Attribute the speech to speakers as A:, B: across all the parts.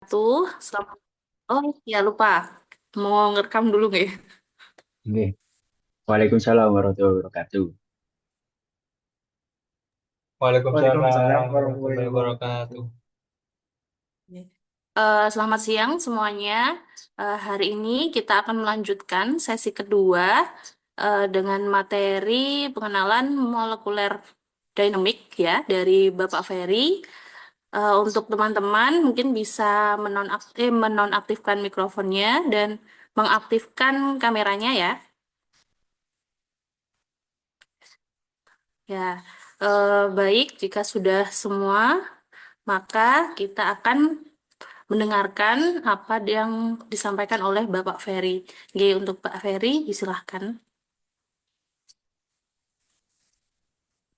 A: wabarakatuh. Selamat. Oh ya lupa. Mau ngerekam dulu nggak ya?
B: Oke. Waalaikumsalam warahmatullahi wabarakatuh.
C: Waalaikumsalam
D: Waalaikumsalam warahmatullahi
C: warahmatullahi
D: wabarakatuh.
C: wabarakatuh.
A: Oke. Selamat siang semuanya. Hari ini kita akan melanjutkan sesi kedua dengan materi pengenalan molekuler dynamic ya dari Bapak Ferry. Untuk teman-teman mungkin bisa menonaktifkan mikrofonnya dan mengaktifkan kameranya ya. Ya, baik jika sudah semua, maka kita akan mendengarkan apa yang disampaikan oleh Bapak Ferry. Oke, untuk Pak Ferry, disilahkan.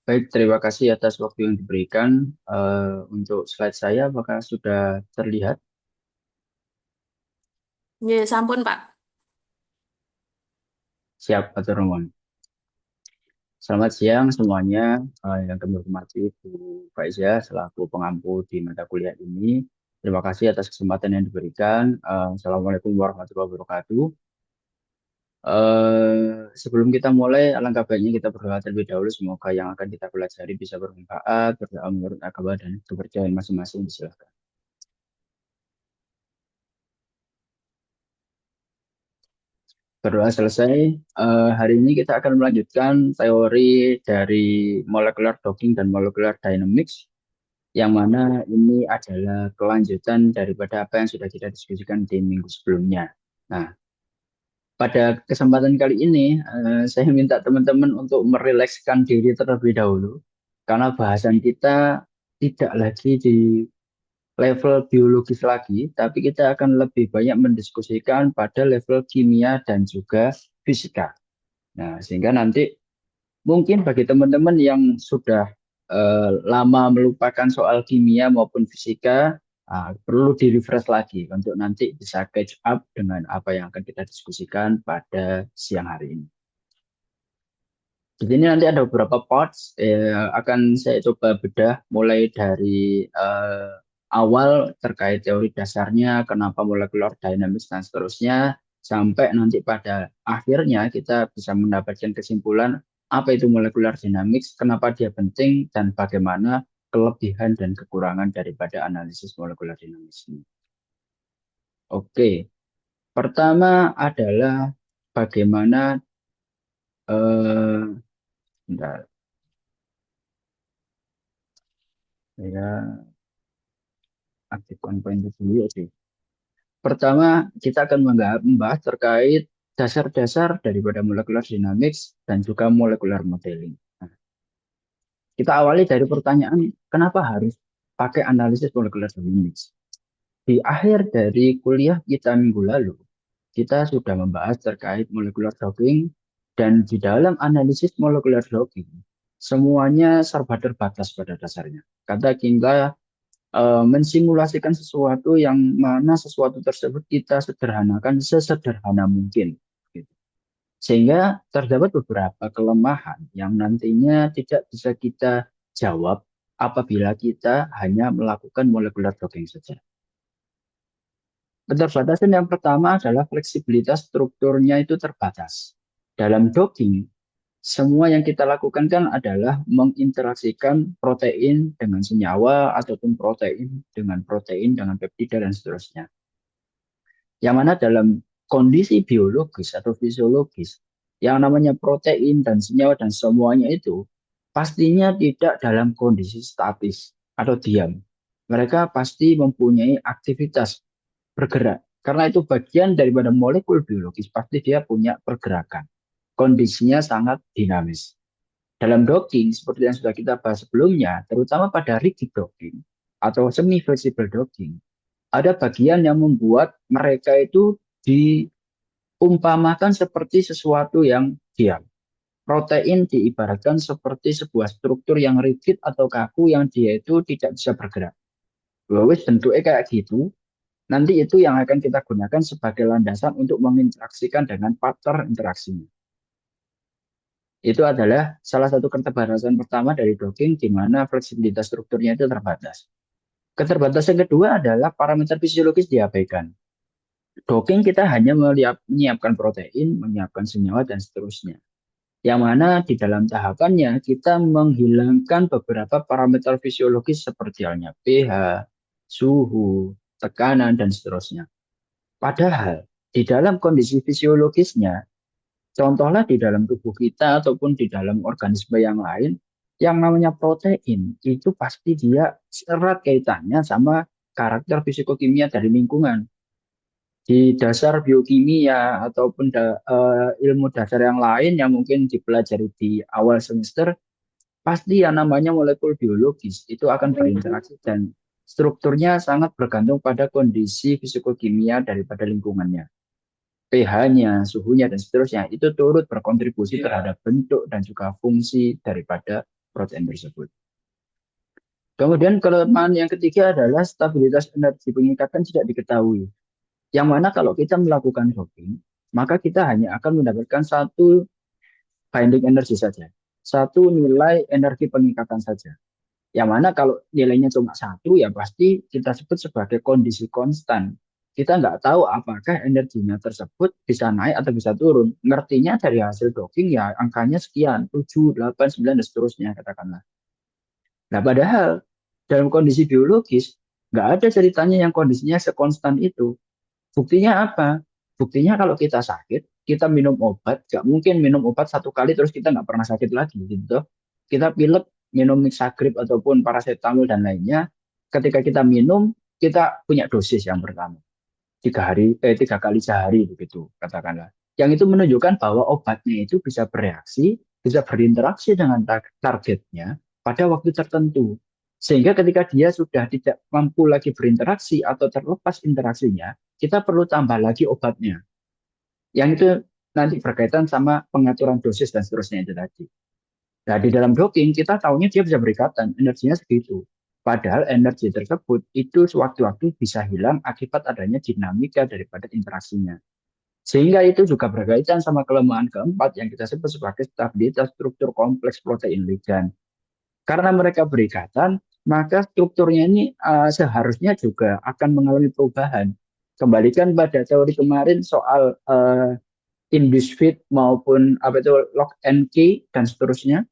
B: Baik, terima kasih atas waktu yang diberikan. Untuk slide saya, apakah sudah terlihat?
A: Ya, sampun Pak.
B: Siap, atur nuhun. Selamat siang semuanya. Yang kami hormati Bu Faiza selaku pengampu di mata kuliah ini. Terima kasih atas kesempatan yang diberikan. Assalamualaikum warahmatullahi wabarakatuh. Sebelum kita mulai, alangkah baiknya kita berdoa terlebih dahulu. Semoga yang akan kita pelajari bisa bermanfaat, berdoa menurut agama dan kepercayaan masing-masing. Silakan. Berdoa selesai. Hari ini kita akan melanjutkan teori dari molecular docking dan molecular dynamics, yang mana ini adalah kelanjutan daripada apa yang sudah kita diskusikan di minggu sebelumnya. Nah, pada kesempatan kali ini, saya minta teman-teman untuk merilekskan diri terlebih dahulu, karena bahasan kita tidak lagi di level biologis lagi, tapi kita akan lebih banyak mendiskusikan pada level kimia dan juga fisika. Nah, sehingga nanti mungkin bagi teman-teman yang sudah lama melupakan soal kimia maupun fisika, perlu di-refresh lagi untuk nanti bisa catch up dengan apa yang akan kita diskusikan pada siang hari ini. Di sini nanti ada beberapa parts, akan saya coba bedah mulai dari awal terkait teori dasarnya, kenapa molecular dynamics dan seterusnya, sampai nanti pada akhirnya kita bisa mendapatkan kesimpulan apa itu molecular dynamics, kenapa dia penting, dan bagaimana kelebihan dan kekurangan daripada analisis molecular dynamics ini. Oke, pertama adalah bagaimana bentar, saya aktifkan pointer dulu. Oke. Pertama, kita akan membahas terkait dasar-dasar daripada molecular dynamics dan juga molecular modeling. Nah, kita awali dari pertanyaan, kenapa harus pakai analisis molecular dynamics? Di akhir dari kuliah kita minggu lalu, kita sudah membahas terkait molecular docking, dan di dalam analisis molecular docking, semuanya serba terbatas pada dasarnya. Kata kita mensimulasikan sesuatu yang mana sesuatu tersebut kita sederhanakan sesederhana mungkin. Gitu. Sehingga terdapat beberapa kelemahan yang nantinya tidak bisa kita jawab apabila kita hanya melakukan molecular docking saja. Keterbatasan yang pertama adalah fleksibilitas strukturnya itu terbatas. Dalam docking, semua yang kita lakukan kan adalah menginteraksikan protein dengan senyawa ataupun protein dengan peptida dan seterusnya. Yang mana dalam kondisi biologis atau fisiologis, yang namanya protein dan senyawa dan semuanya itu pastinya tidak dalam kondisi statis atau diam. Mereka pasti mempunyai aktivitas bergerak. Karena itu bagian daripada molekul biologis, pasti dia punya pergerakan. Kondisinya sangat dinamis. Dalam docking, seperti yang sudah kita bahas sebelumnya, terutama pada rigid docking atau semi-flexible docking, ada bagian yang membuat mereka itu diumpamakan seperti sesuatu yang diam. Protein diibaratkan seperti sebuah struktur yang rigid atau kaku yang dia itu tidak bisa bergerak. Wes bentuknya kayak gitu, nanti itu yang akan kita gunakan sebagai landasan untuk menginteraksikan dengan partner interaksinya. Itu adalah salah satu keterbatasan pertama dari docking, di mana fleksibilitas strukturnya itu terbatas. Keterbatasan kedua adalah parameter fisiologis diabaikan. Docking kita hanya menyiapkan protein, menyiapkan senyawa, dan seterusnya. Yang mana di dalam tahapannya kita menghilangkan beberapa parameter fisiologis seperti halnya pH, suhu, tekanan, dan seterusnya. Padahal di dalam kondisi fisiologisnya, contohnya di dalam tubuh kita ataupun di dalam organisme yang lain, yang namanya protein itu pasti dia erat kaitannya sama karakter fisikokimia dari lingkungan. Di dasar biokimia ataupun ilmu dasar yang lain yang mungkin dipelajari di awal semester, pasti yang namanya molekul biologis itu akan berinteraksi dan strukturnya sangat bergantung pada kondisi fisikokimia daripada lingkungannya. pH-nya, suhunya, dan seterusnya itu turut berkontribusi terhadap bentuk dan juga fungsi daripada protein tersebut. Kemudian kelemahan yang ketiga adalah stabilitas energi pengikatan tidak diketahui. Yang mana kalau kita melakukan docking, maka kita hanya akan mendapatkan satu binding energy saja. Satu nilai energi pengikatan saja. Yang mana kalau nilainya cuma satu, ya pasti kita sebut sebagai kondisi konstan. Kita nggak tahu apakah energinya tersebut bisa naik atau bisa turun. Ngertinya dari hasil docking ya angkanya sekian, 7, 8, 9, dan seterusnya katakanlah. Nah padahal dalam kondisi biologis, nggak ada ceritanya yang kondisinya sekonstan itu. Buktinya apa? Buktinya kalau kita sakit, kita minum obat, nggak mungkin minum obat satu kali terus kita nggak pernah sakit lagi gitu. Kita pilek, minum Mixagrip ataupun paracetamol dan lainnya. Ketika kita minum, kita punya dosis yang pertama. 3 kali sehari begitu katakanlah. Yang itu menunjukkan bahwa obatnya itu bisa bereaksi, bisa berinteraksi dengan targetnya pada waktu tertentu. Sehingga ketika dia sudah tidak mampu lagi berinteraksi atau terlepas interaksinya, kita perlu tambah lagi obatnya. Yang itu nanti berkaitan sama pengaturan dosis dan seterusnya itu tadi. Nah, di dalam docking kita tahunya dia bisa berikatan, energinya segitu. Padahal energi tersebut itu sewaktu-waktu bisa hilang akibat adanya dinamika daripada interaksinya. Sehingga itu juga berkaitan sama kelemahan keempat yang kita sebut sebagai stabilitas struktur kompleks protein ligan. Karena mereka berikatan, maka strukturnya ini seharusnya juga akan mengalami perubahan. Kembalikan pada teori kemarin soal induced fit maupun apa itu lock and key dan seterusnya.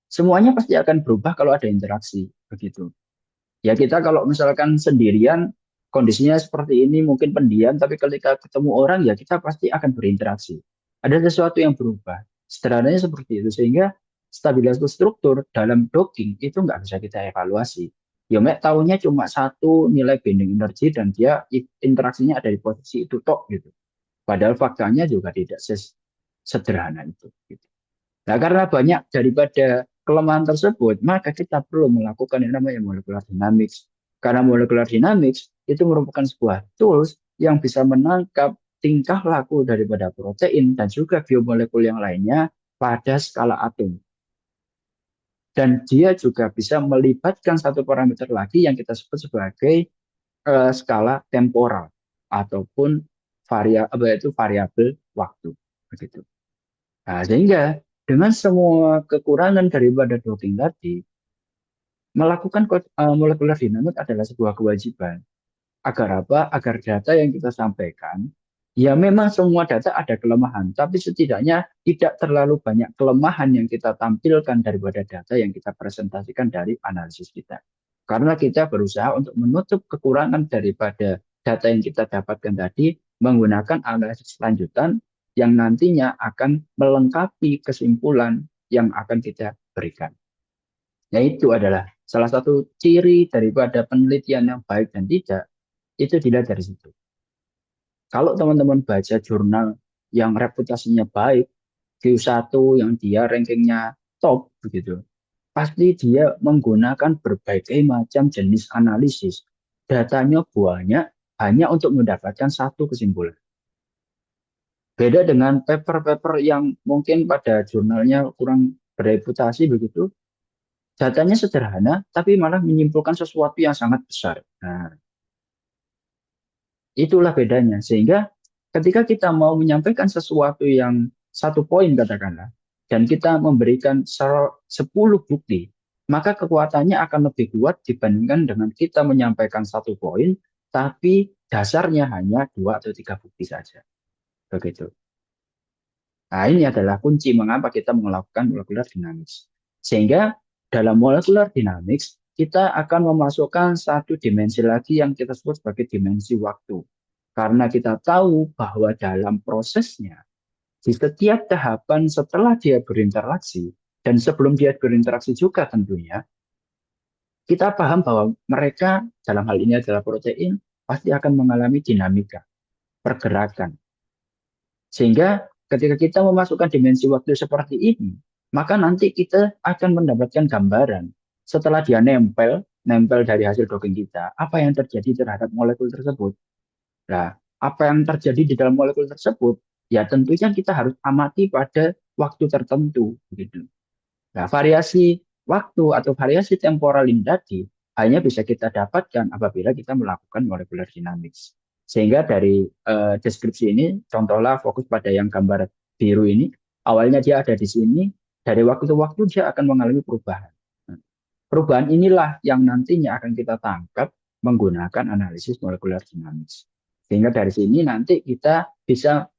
B: Semuanya pasti akan berubah kalau ada interaksi, begitu. Ya kita kalau misalkan sendirian, kondisinya seperti ini mungkin pendiam, tapi ketika ketemu orang ya kita pasti akan berinteraksi. Ada sesuatu yang berubah. Sederhananya seperti itu, sehingga stabilitas struktur dalam docking itu nggak bisa kita evaluasi. Ya Mek tahunya cuma satu nilai binding energi dan dia interaksinya ada di posisi itu tok gitu. Padahal faktanya juga tidak sederhana itu. Gitu. Nah, karena banyak daripada kelemahan tersebut, maka kita perlu melakukan yang namanya molecular dynamics. Karena molecular dynamics itu merupakan sebuah tools yang bisa menangkap tingkah laku daripada protein dan juga biomolekul yang lainnya pada skala atom. Dan dia juga bisa melibatkan satu parameter lagi yang kita sebut sebagai skala temporal ataupun variabel waktu. Begitu. Nah, sehingga dengan semua kekurangan daripada docking tadi, melakukan molecular dynamics adalah sebuah kewajiban. Agar apa? Agar data yang kita sampaikan, ya memang semua data ada kelemahan, tapi setidaknya tidak terlalu banyak kelemahan yang kita tampilkan daripada data yang kita presentasikan dari analisis kita. Karena kita berusaha untuk menutup kekurangan daripada data yang kita dapatkan tadi menggunakan analisis lanjutan yang nantinya akan melengkapi kesimpulan yang akan kita berikan. Yaitu adalah salah satu ciri daripada penelitian yang baik dan tidak, itu dilihat dari situ. Kalau teman-teman baca jurnal yang reputasinya baik, Q1 yang dia rankingnya top begitu, pasti dia menggunakan berbagai macam jenis analisis. Datanya banyak hanya untuk mendapatkan satu kesimpulan. Beda dengan paper-paper yang mungkin pada jurnalnya kurang bereputasi begitu, datanya sederhana tapi malah menyimpulkan sesuatu yang sangat besar. Nah, itulah bedanya. Sehingga ketika kita mau menyampaikan sesuatu yang satu poin katakanlah, dan kita memberikan 10 bukti, maka kekuatannya akan lebih kuat dibandingkan dengan kita menyampaikan satu poin, tapi dasarnya hanya dua atau tiga bukti saja. Begitu. Nah, ini adalah kunci mengapa kita melakukan molecular dynamics. Sehingga dalam molecular dynamics, kita akan memasukkan satu dimensi lagi yang kita sebut sebagai dimensi waktu. Karena kita tahu bahwa dalam prosesnya, di setiap tahapan setelah dia berinteraksi, dan sebelum dia berinteraksi juga tentunya, kita paham bahwa mereka dalam hal ini adalah protein, pasti akan mengalami dinamika, pergerakan. Sehingga ketika kita memasukkan dimensi waktu seperti ini, maka nanti kita akan mendapatkan gambaran setelah dia nempel dari hasil docking kita, apa yang terjadi terhadap molekul tersebut. Nah, apa yang terjadi di dalam molekul tersebut, ya tentunya kita harus amati pada waktu tertentu. Begitu. Nah, variasi waktu atau variasi temporal ini tadi hanya bisa kita dapatkan apabila kita melakukan molecular dynamics. Sehingga dari deskripsi ini, contohlah fokus pada yang gambar biru ini, awalnya dia ada di sini, dari waktu ke waktu dia akan mengalami perubahan. Perubahan inilah yang nantinya akan kita tangkap menggunakan analisis molecular dynamics. Sehingga dari sini nanti kita bisa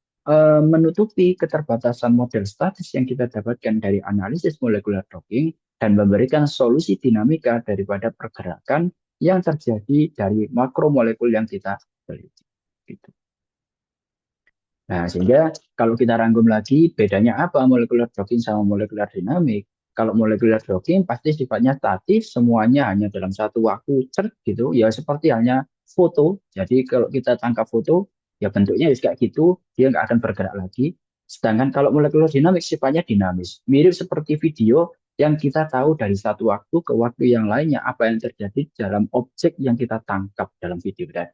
B: menutupi keterbatasan model statis yang kita dapatkan dari analisis molecular docking dan memberikan solusi dinamika daripada pergerakan yang terjadi dari makromolekul yang kita teliti. Gitu. Nah, sehingga kalau kita rangkum lagi, bedanya apa molecular docking sama molecular dynamic? Kalau molecular docking pasti sifatnya statis, semuanya hanya dalam satu waktu, gitu. Ya seperti hanya foto. Jadi kalau kita tangkap foto, ya bentuknya kayak gitu, dia nggak akan bergerak lagi. Sedangkan kalau molecular dynamic sifatnya dinamis. Mirip seperti video yang kita tahu dari satu waktu ke waktu yang lainnya, apa yang terjadi dalam objek yang kita tangkap dalam video tadi.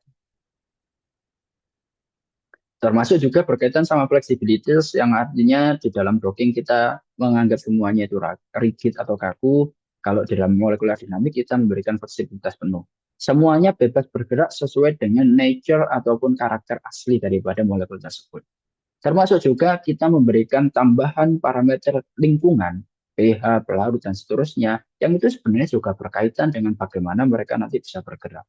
B: Termasuk juga berkaitan sama flexibilities yang artinya di dalam docking kita menganggap semuanya itu rigid atau kaku. Kalau di dalam molekular dinamik kita memberikan fleksibilitas penuh. Semuanya bebas bergerak sesuai dengan nature ataupun karakter asli daripada molekul tersebut. Termasuk juga kita memberikan tambahan parameter lingkungan, pH, pelarut, dan seterusnya, yang itu sebenarnya juga berkaitan dengan bagaimana mereka nanti bisa bergerak.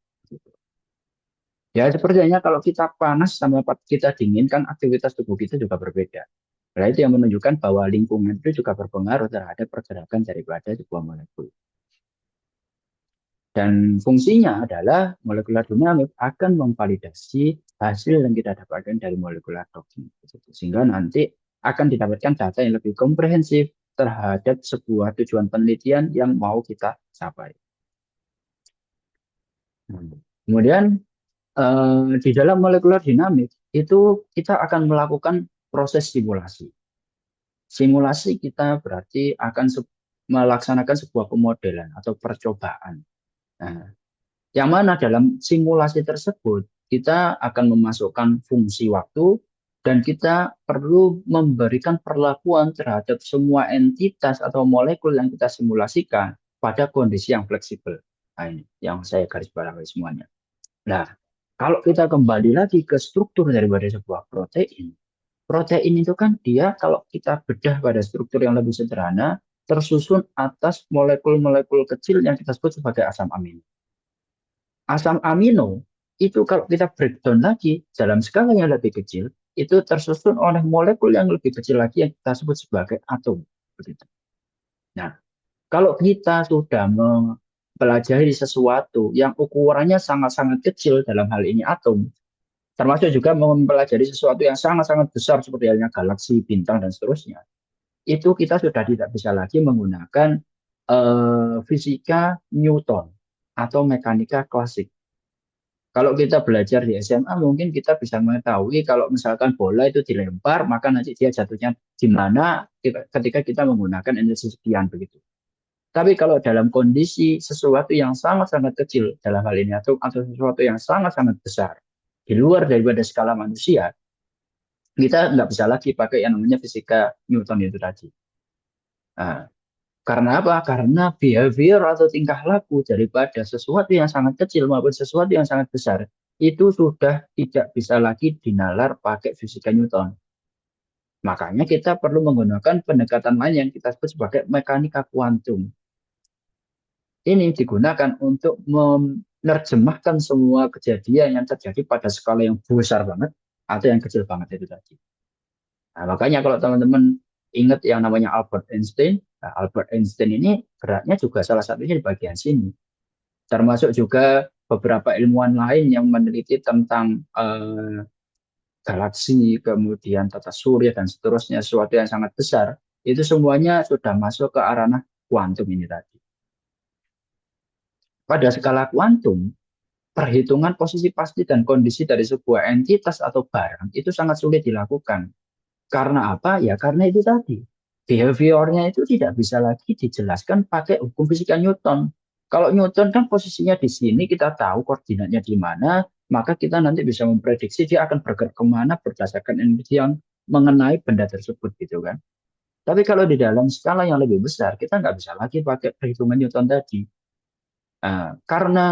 B: Ya, sepertinya kalau kita panas sama kita dingin kan aktivitas tubuh kita juga berbeda. Nah, itu yang menunjukkan bahwa lingkungan itu juga berpengaruh terhadap pergerakan daripada sebuah molekul. Dan fungsinya adalah molekular dinamik akan memvalidasi hasil yang kita dapatkan dari molekular docking. Sehingga nanti akan didapatkan data yang lebih komprehensif terhadap sebuah tujuan penelitian yang mau kita capai. Kemudian di dalam molekular dinamik itu kita akan melakukan proses simulasi. Simulasi kita berarti akan melaksanakan sebuah pemodelan atau percobaan. Nah, yang mana dalam simulasi tersebut kita akan memasukkan fungsi waktu dan kita perlu memberikan perlakuan terhadap semua entitas atau molekul yang kita simulasikan pada kondisi yang fleksibel. Nah, ini yang saya garis bawahi semuanya. Nah, kalau kita kembali lagi ke struktur daripada sebuah protein, protein itu kan dia kalau kita bedah pada struktur yang lebih sederhana, tersusun atas molekul-molekul kecil yang kita sebut sebagai asam amino. Asam amino itu kalau kita breakdown lagi dalam skala yang lebih kecil, itu tersusun oleh molekul yang lebih kecil lagi yang kita sebut sebagai atom. Begitu. Nah, kalau kita sudah mempelajari sesuatu yang ukurannya sangat-sangat kecil dalam hal ini atom, termasuk juga mempelajari sesuatu yang sangat-sangat besar seperti halnya galaksi, bintang, dan seterusnya, itu kita sudah tidak bisa lagi menggunakan fisika Newton atau mekanika klasik. Kalau kita belajar di SMA, mungkin kita bisa mengetahui kalau misalkan bola itu dilempar, maka nanti dia jatuhnya di mana ketika kita menggunakan energi sekian begitu. Tapi kalau dalam kondisi sesuatu yang sangat-sangat kecil, dalam hal ini atau sesuatu yang sangat-sangat besar, di luar daripada skala manusia, kita nggak bisa lagi pakai yang namanya fisika Newton itu tadi. Nah, karena apa? Karena behavior atau tingkah laku daripada sesuatu yang sangat kecil maupun sesuatu yang sangat besar itu sudah tidak bisa lagi dinalar pakai fisika Newton. Makanya kita perlu menggunakan pendekatan lain yang kita sebut sebagai mekanika kuantum. ini digunakan untuk menerjemahkan semua kejadian yang terjadi pada skala yang besar banget atau yang kecil banget itu tadi. Nah, makanya kalau teman-teman ingat yang namanya Albert Einstein, nah, Albert Einstein ini geraknya juga salah satunya di bagian sini. Termasuk juga beberapa ilmuwan lain yang meneliti tentang galaksi, kemudian tata surya dan seterusnya, sesuatu yang sangat besar, itu semuanya sudah masuk ke ranah kuantum ini tadi. Pada skala kuantum, perhitungan posisi pasti dan kondisi dari sebuah entitas atau barang itu sangat sulit dilakukan. Karena apa? Ya karena itu tadi. Behaviornya itu tidak bisa lagi dijelaskan pakai hukum fisika Newton. Kalau Newton kan posisinya di sini, kita tahu koordinatnya di mana, maka kita nanti bisa memprediksi dia akan bergerak kemana berdasarkan energi yang mengenai benda tersebut gitu kan. Tapi kalau di dalam skala yang lebih besar, kita nggak bisa lagi pakai perhitungan Newton tadi. Karena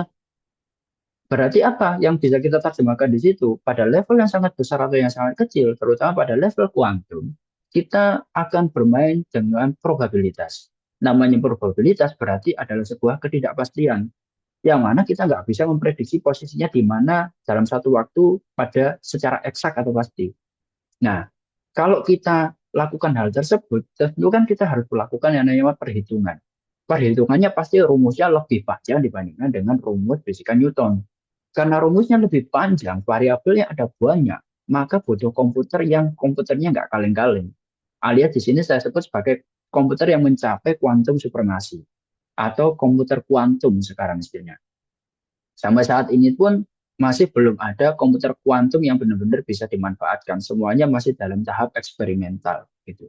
B: berarti apa yang bisa kita terjemahkan di situ? Pada level yang sangat besar atau yang sangat kecil, terutama pada level kuantum, kita akan bermain dengan probabilitas. Namanya probabilitas berarti adalah sebuah ketidakpastian, yang mana kita nggak bisa memprediksi posisinya di mana dalam satu waktu pada secara eksak atau pasti. Nah, kalau kita lakukan hal tersebut, tentu kan kita harus melakukan yang namanya perhitungan. Perhitungannya pasti rumusnya lebih panjang dibandingkan dengan rumus fisika Newton. Karena rumusnya lebih panjang, variabelnya ada banyak, maka butuh komputer yang komputernya nggak kaleng-kaleng. Alias di sini saya sebut sebagai komputer yang mencapai kuantum supremasi atau komputer kuantum sekarang istilahnya. Sampai saat ini pun masih belum ada komputer kuantum yang benar-benar bisa dimanfaatkan. Semuanya masih dalam tahap eksperimental gitu.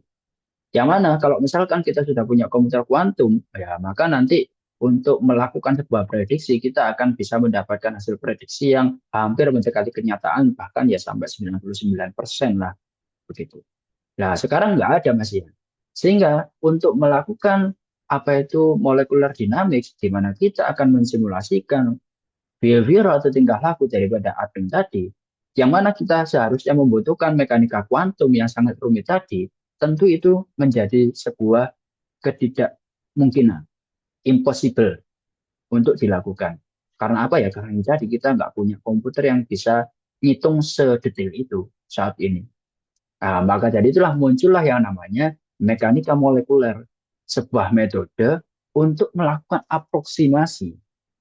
B: Yang mana kalau misalkan kita sudah punya komputer kuantum, ya maka nanti untuk melakukan sebuah prediksi kita akan bisa mendapatkan hasil prediksi yang hampir mendekati kenyataan bahkan ya sampai 99% lah begitu. Nah, sekarang nggak ada Mas Ian. Sehingga untuk melakukan apa itu molecular dynamics di mana kita akan mensimulasikan behavior atau tingkah laku daripada atom tadi, yang mana kita seharusnya membutuhkan mekanika kuantum yang sangat rumit tadi, tentu itu menjadi sebuah ketidakmungkinan, impossible untuk dilakukan. Karena apa ya? Karena jadi kita nggak punya komputer yang bisa ngitung sedetail itu saat ini. Nah, maka dari itulah muncullah yang namanya mekanika molekuler, sebuah metode untuk melakukan aproksimasi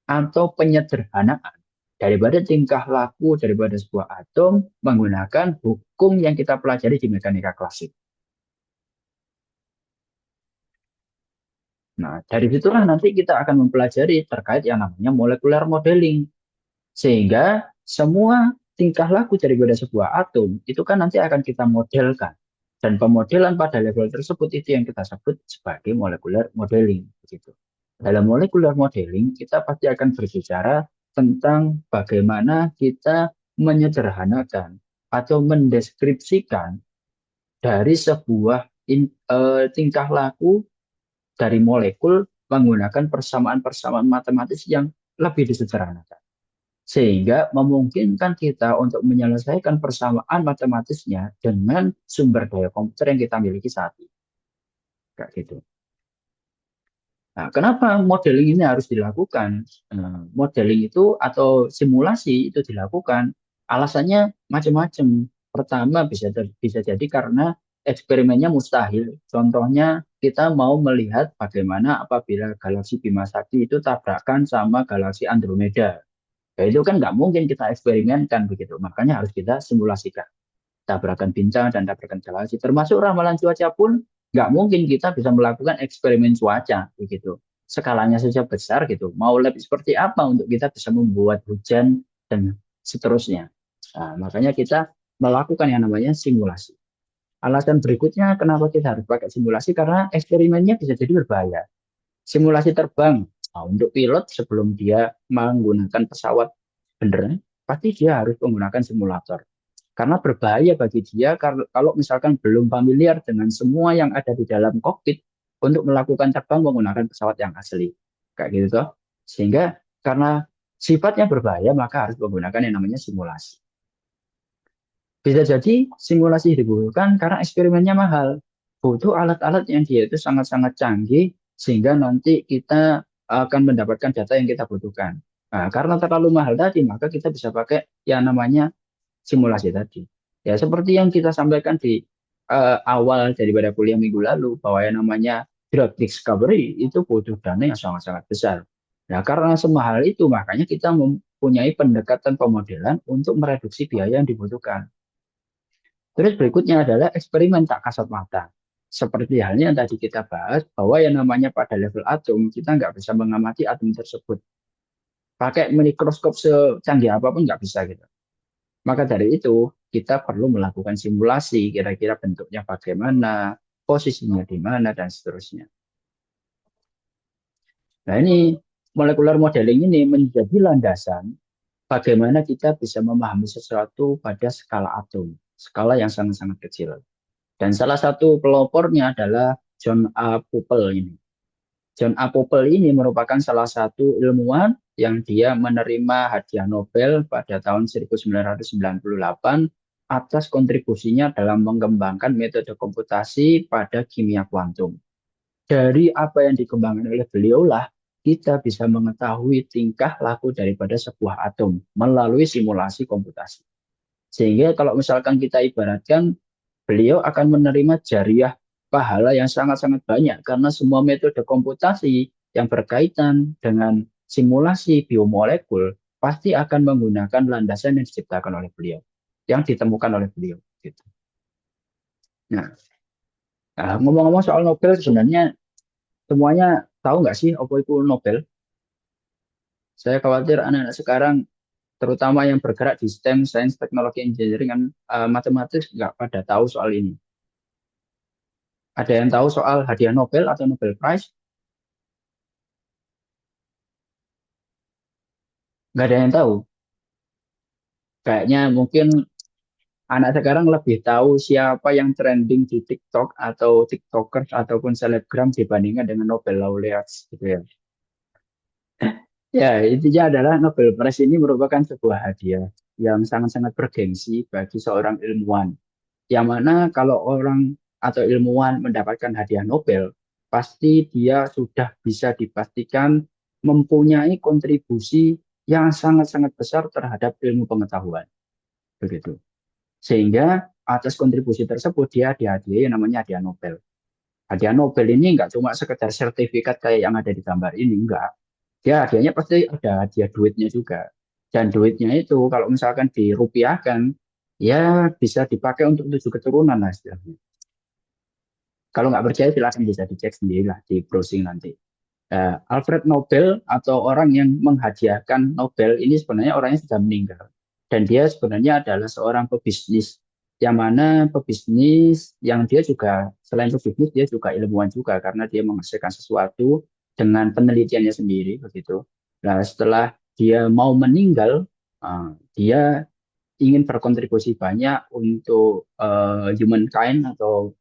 B: atau penyederhanaan daripada tingkah laku daripada sebuah atom menggunakan hukum yang kita pelajari di mekanika klasik. Nah, dari situlah nanti kita akan mempelajari terkait yang namanya molecular modeling. Sehingga semua tingkah laku daripada sebuah atom itu kan nanti akan kita modelkan. Dan pemodelan pada level tersebut itu yang kita sebut sebagai molecular modeling. Begitu. Dalam molecular modeling kita pasti akan berbicara tentang bagaimana kita menyederhanakan atau mendeskripsikan dari sebuah tingkah laku dari molekul menggunakan persamaan-persamaan matematis yang lebih disederhanakan. Sehingga memungkinkan kita untuk menyelesaikan persamaan matematisnya dengan sumber daya komputer yang kita miliki saat ini. Kayak gitu. Nah, kenapa modeling ini harus dilakukan? Modeling itu atau simulasi itu dilakukan, alasannya macam-macam. Pertama bisa jadi karena eksperimennya mustahil. Contohnya kita mau melihat bagaimana apabila galaksi Bima Sakti itu tabrakan sama galaksi Andromeda. Ya, itu kan nggak mungkin kita eksperimenkan begitu. Makanya harus kita simulasikan. Tabrakan bintang dan tabrakan galaksi. Termasuk ramalan cuaca pun nggak mungkin kita bisa melakukan eksperimen cuaca begitu. Skalanya saja besar gitu. Mau lebih seperti apa untuk kita bisa membuat hujan dan seterusnya. Nah, makanya kita melakukan yang namanya simulasi. Alasan berikutnya kenapa kita harus pakai simulasi karena eksperimennya bisa jadi berbahaya. Simulasi terbang. Nah, untuk pilot sebelum dia menggunakan pesawat beneran, pasti dia harus menggunakan simulator. Karena berbahaya bagi dia kalau misalkan belum familiar dengan semua yang ada di dalam kokpit untuk melakukan terbang menggunakan pesawat yang asli. Kayak gitu toh. Sehingga karena sifatnya berbahaya maka harus menggunakan yang namanya simulasi. Bisa jadi simulasi dibutuhkan karena eksperimennya mahal. Butuh alat-alat yang dia itu sangat-sangat canggih sehingga nanti kita akan mendapatkan data yang kita butuhkan. Nah, karena terlalu mahal tadi, maka kita bisa pakai yang namanya simulasi tadi. Ya, seperti yang kita sampaikan di awal daripada kuliah minggu lalu, bahwa yang namanya drug discovery itu butuh dana yang sangat-sangat besar. Nah, karena semahal itu, makanya kita mempunyai pendekatan pemodelan untuk mereduksi biaya yang dibutuhkan. Terus berikutnya adalah eksperimen tak kasat mata. Seperti halnya yang tadi kita bahas, bahwa yang namanya pada level atom, kita nggak bisa mengamati atom tersebut. Pakai mikroskop secanggih apapun nggak bisa gitu. Maka dari itu, kita perlu melakukan simulasi, kira-kira bentuknya bagaimana, posisinya di mana, dan seterusnya. Nah, ini molecular modeling ini menjadi landasan bagaimana kita bisa memahami sesuatu pada skala atom, skala yang sangat-sangat kecil. Dan salah satu pelopornya adalah John A. Pople ini. John A. Pople ini merupakan salah satu ilmuwan yang dia menerima hadiah Nobel pada tahun 1998 atas kontribusinya dalam mengembangkan metode komputasi pada kimia kuantum. Dari apa yang dikembangkan oleh beliau lah, kita bisa mengetahui tingkah laku daripada sebuah atom melalui simulasi komputasi. Sehingga kalau misalkan kita ibaratkan, beliau akan menerima jariah pahala yang sangat-sangat banyak karena semua metode komputasi yang berkaitan dengan simulasi biomolekul pasti akan menggunakan landasan yang diciptakan oleh beliau, yang ditemukan oleh beliau. Gitu. Nah, ngomong-ngomong soal Nobel, sebenarnya semuanya tahu nggak sih apa itu Nobel? Saya khawatir anak-anak sekarang, terutama yang bergerak di STEM, Science, Technology, Engineering, dan matematis, nggak pada tahu soal ini. Ada yang tahu soal hadiah Nobel atau Nobel Prize? Nggak ada yang tahu. Kayaknya mungkin anak sekarang lebih tahu siapa yang trending di TikTok atau TikTokers ataupun selebgram dibandingkan dengan Nobel laureates gitu ya. Ya, intinya adalah Nobel Prize ini merupakan sebuah hadiah yang sangat-sangat bergengsi bagi seorang ilmuwan. Yang mana kalau orang atau ilmuwan mendapatkan hadiah Nobel, pasti dia sudah bisa dipastikan mempunyai kontribusi yang sangat-sangat besar terhadap ilmu pengetahuan. Begitu. Sehingga atas kontribusi tersebut dia dihadiahi yang namanya hadiah Nobel. Hadiah Nobel ini enggak cuma sekedar sertifikat kayak yang ada di gambar ini, enggak. Dia hadiahnya pasti ada hadiah duitnya juga. Dan duitnya itu kalau misalkan dirupiahkan, ya bisa dipakai untuk 7 keturunan lah istilahnya. Kalau nggak percaya silahkan bisa dicek sendiri lah di browsing nanti. Alfred Nobel atau orang yang menghadiahkan Nobel ini sebenarnya orangnya sudah meninggal. Dan dia sebenarnya adalah seorang pebisnis. Yang mana pebisnis yang dia juga, selain pebisnis, dia juga ilmuwan juga. Karena dia menghasilkan sesuatu dengan penelitiannya sendiri. Begitu. Nah, setelah dia mau meninggal, dia ingin berkontribusi banyak untuk humankind atau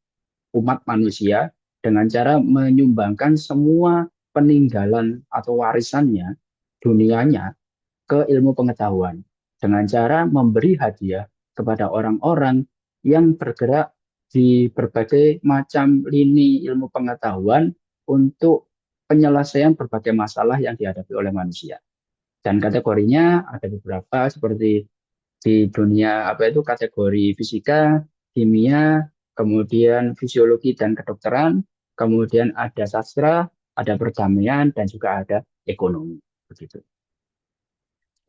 B: umat manusia dengan cara menyumbangkan semua peninggalan atau warisannya, dunianya, ke ilmu pengetahuan. Dengan cara memberi hadiah kepada orang-orang yang bergerak di berbagai macam lini ilmu pengetahuan untuk penyelesaian berbagai masalah yang dihadapi oleh manusia. Dan kategorinya ada beberapa seperti di dunia apa itu kategori fisika, kimia, kemudian fisiologi dan kedokteran, kemudian ada sastra, ada perdamaian dan juga ada ekonomi begitu.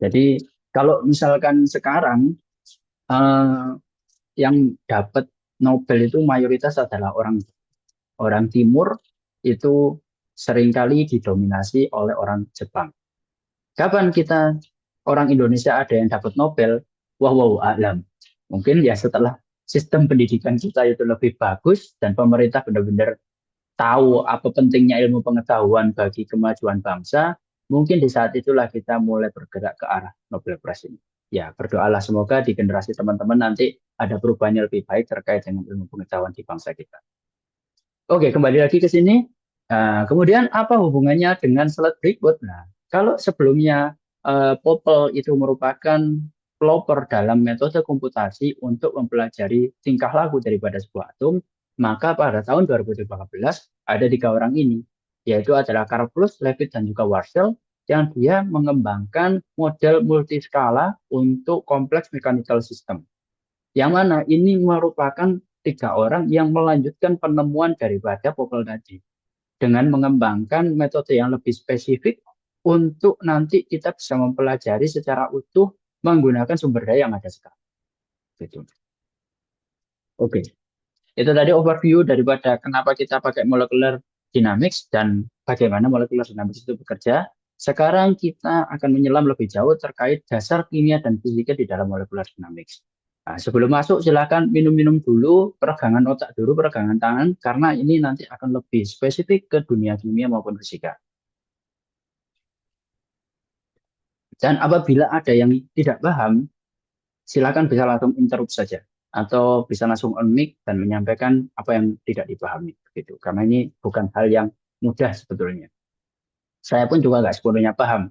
B: Jadi kalau misalkan sekarang eh, yang dapat Nobel itu mayoritas adalah orang orang Timur, itu seringkali didominasi oleh orang Jepang. Kapan kita orang Indonesia ada yang dapat Nobel? Wow, wow, alam. Mungkin ya setelah sistem pendidikan kita itu lebih bagus dan pemerintah benar-benar tahu apa pentingnya ilmu pengetahuan bagi kemajuan bangsa, mungkin di saat itulah kita mulai bergerak ke arah Nobel Prize ini. Ya, berdoalah semoga di generasi teman-teman nanti ada perubahan yang lebih baik terkait dengan ilmu pengetahuan di bangsa kita. Oke, kembali lagi ke sini. Nah, kemudian apa hubungannya dengan slide berikut? Nah, kalau sebelumnya Popple itu merupakan pelopor dalam metode komputasi untuk mempelajari tingkah laku daripada sebuah atom, maka pada tahun 2018 ada 3 orang ini. yaitu adalah Karplus, Levitt, dan juga Warshall, yang dia mengembangkan model multiskala untuk kompleks mechanical system. Yang mana ini merupakan tiga orang yang melanjutkan penemuan daripada Popple tadi dengan mengembangkan metode yang lebih spesifik untuk nanti kita bisa mempelajari secara utuh menggunakan sumber daya yang ada sekarang. Gitu. Oke, itu tadi overview daripada kenapa kita pakai molecular dynamics dan bagaimana molecular dynamics itu bekerja. Sekarang kita akan menyelam lebih jauh terkait dasar kimia dan fisika di dalam molecular dynamics. Nah, sebelum masuk, silakan minum-minum dulu, peregangan otak dulu, peregangan tangan, karena ini nanti akan lebih spesifik ke dunia kimia maupun fisika. Dan apabila ada yang tidak paham, silakan bisa langsung interrupt saja atau bisa langsung on mic dan menyampaikan apa yang tidak dipahami gitu. Karena ini bukan hal yang mudah sebetulnya. Saya pun juga nggak sepenuhnya paham.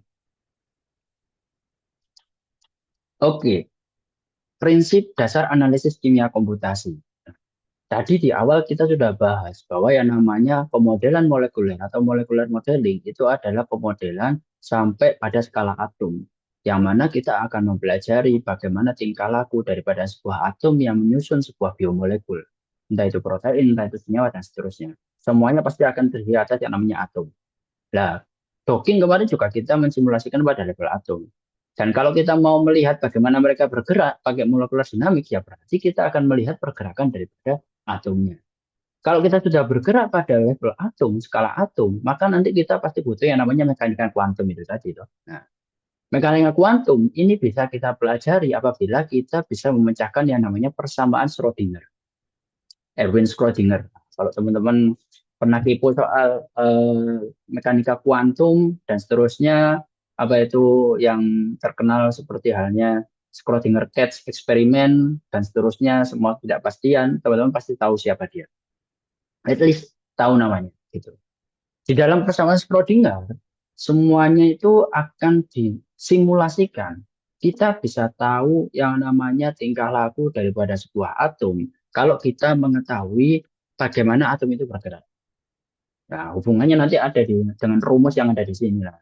B: Oke, prinsip dasar analisis kimia komputasi. Tadi di awal kita sudah bahas bahwa yang namanya pemodelan molekuler atau molecular modeling itu adalah pemodelan sampai pada skala atom. Yang mana kita akan mempelajari bagaimana tingkah laku daripada sebuah atom yang menyusun sebuah biomolekul. Entah itu protein, entah itu senyawa, dan seterusnya. Semuanya pasti akan terdiri atas yang namanya atom. Nah, docking kemarin juga kita mensimulasikan pada level atom. Dan kalau kita mau melihat bagaimana mereka bergerak pakai molekular dinamik, ya berarti kita akan melihat pergerakan daripada atomnya. Kalau kita sudah bergerak pada level atom, skala atom, maka nanti kita pasti butuh yang namanya mekanika kuantum itu tadi. Toh. Nah, mekanika kuantum ini bisa kita pelajari apabila kita bisa memecahkan yang namanya persamaan Schrödinger. Erwin Schrödinger. Kalau teman-teman pernah kepo soal mekanika kuantum dan seterusnya, apa itu yang terkenal seperti halnya Schrödinger cat eksperimen dan seterusnya, semua tidak pastian, teman-teman pasti tahu siapa dia. At least tahu namanya gitu. Di dalam persamaan Schrödinger, semuanya itu akan disimulasikan. Kita bisa tahu yang namanya tingkah laku daripada sebuah atom kalau kita mengetahui bagaimana atom itu bergerak. Nah, hubungannya nanti ada dengan rumus yang ada di sini lah.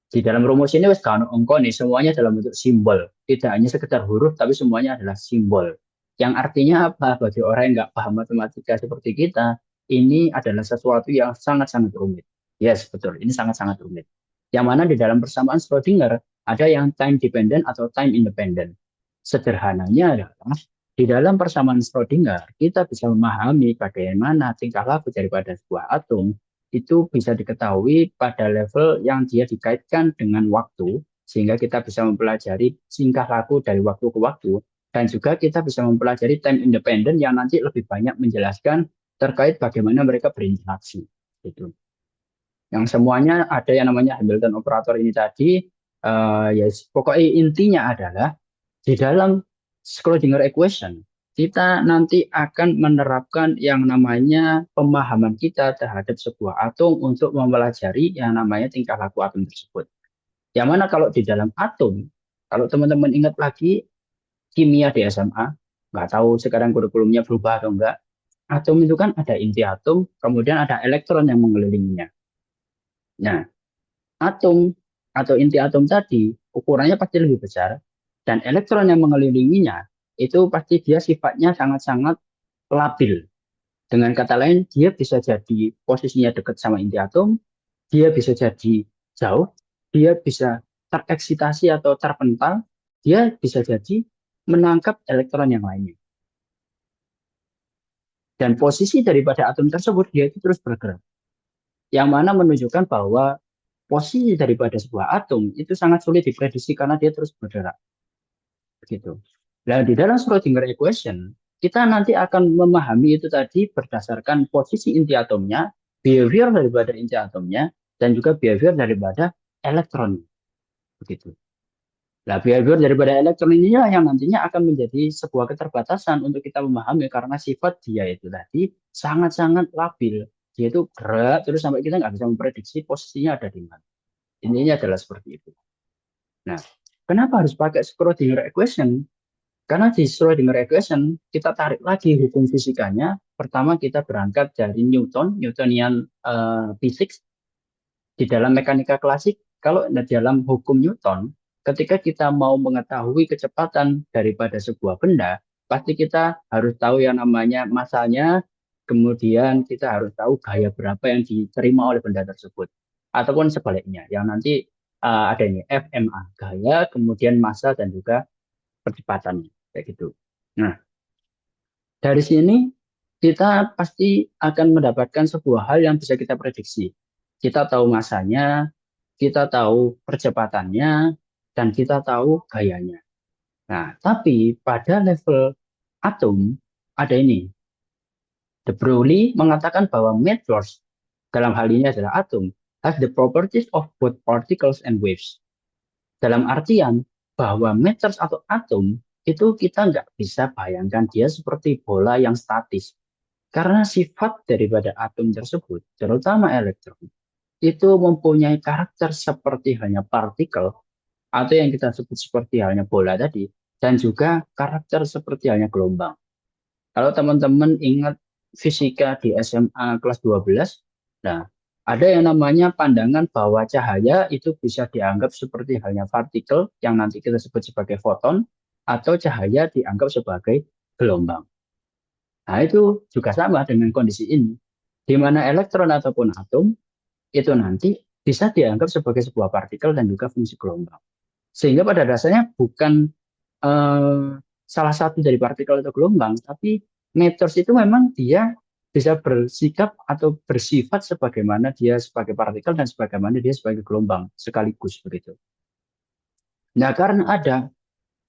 B: Di dalam rumus ini wes kan angka nih, semuanya dalam bentuk simbol. Tidak hanya sekedar huruf, tapi semuanya adalah simbol. Yang artinya apa? Bagi orang yang nggak paham matematika seperti kita, ini adalah sesuatu yang sangat-sangat rumit. Yes, betul. Ini sangat-sangat rumit. Yang mana di dalam persamaan Schrödinger, ada yang time dependent atau time independent. Sederhananya adalah, di dalam persamaan Schrödinger, kita bisa memahami bagaimana tingkah laku daripada sebuah atom itu bisa diketahui pada level yang dia dikaitkan dengan waktu, sehingga kita bisa mempelajari tingkah laku dari waktu ke waktu, dan juga kita bisa mempelajari time independent yang nanti lebih banyak menjelaskan terkait bagaimana mereka berinteraksi. Gitu. Yang semuanya ada yang namanya Hamilton operator ini tadi, ya pokoknya intinya adalah di dalam Schrödinger equation, kita nanti akan menerapkan yang namanya pemahaman kita terhadap sebuah atom untuk mempelajari yang namanya tingkah laku atom tersebut. Yang mana kalau di dalam atom, kalau teman-teman ingat lagi kimia di SMA, nggak tahu sekarang kurikulumnya berubah atau enggak, atom itu kan ada inti atom, kemudian ada elektron yang mengelilinginya. Nah, atom atau inti atom tadi ukurannya pasti lebih besar dan elektron yang mengelilinginya itu pasti dia sifatnya sangat-sangat labil. Dengan kata lain, dia bisa jadi posisinya dekat sama inti atom, dia bisa jadi jauh, dia bisa tereksitasi atau terpental, dia bisa jadi menangkap elektron yang lainnya. Dan posisi daripada atom tersebut dia itu terus bergerak. Yang mana menunjukkan bahwa posisi daripada sebuah atom itu sangat sulit diprediksi karena dia terus bergerak. Begitu. Nah, di dalam Schrödinger equation, kita nanti akan memahami itu tadi berdasarkan posisi inti atomnya, behavior daripada inti atomnya, dan juga behavior daripada elektron. Begitu. Nah, behavior daripada elektron ini yang nantinya akan menjadi sebuah keterbatasan untuk kita memahami karena sifat dia itu tadi sangat-sangat labil. Dia itu gerak terus sampai kita nggak bisa memprediksi posisinya ada di mana. Intinya adalah seperti itu. Nah, kenapa harus pakai Schrödinger equation? Karena di Schrödinger equation, kita tarik lagi hukum fisikanya. Pertama kita berangkat dari Newtonian physics. Di dalam mekanika klasik, kalau dalam hukum Newton, ketika kita mau mengetahui kecepatan daripada sebuah benda, pasti kita harus tahu yang namanya massanya, kemudian kita harus tahu gaya berapa yang diterima oleh benda tersebut. Ataupun sebaliknya, yang nanti ada ini FMA, gaya, kemudian massa dan juga percepatannya, kayak gitu. Nah, dari sini kita pasti akan mendapatkan sebuah hal yang bisa kita prediksi. Kita tahu masanya, kita tahu percepatannya, dan kita tahu gayanya. Nah, tapi pada level atom ada ini. De Broglie mengatakan bahwa matters dalam hal ini adalah atom has the properties of both particles and waves. Dalam artian bahwa matters atau atom itu kita nggak bisa bayangkan dia seperti bola yang statis. Karena sifat daripada atom tersebut, terutama elektron, itu mempunyai karakter seperti halnya partikel atau yang kita sebut seperti halnya bola tadi, dan juga karakter seperti halnya gelombang. Kalau teman-teman ingat fisika di SMA kelas 12, nah ada yang namanya pandangan bahwa cahaya itu bisa dianggap seperti halnya partikel yang nanti kita sebut sebagai foton, atau cahaya dianggap sebagai gelombang. Nah, itu juga sama dengan kondisi ini, di mana elektron ataupun atom itu nanti bisa dianggap sebagai sebuah partikel dan juga fungsi gelombang. Sehingga pada dasarnya bukan eh, salah satu dari partikel atau gelombang, tapi meters itu memang dia bisa bersikap atau bersifat sebagaimana dia sebagai partikel dan sebagaimana dia sebagai gelombang sekaligus begitu. Nah, karena ada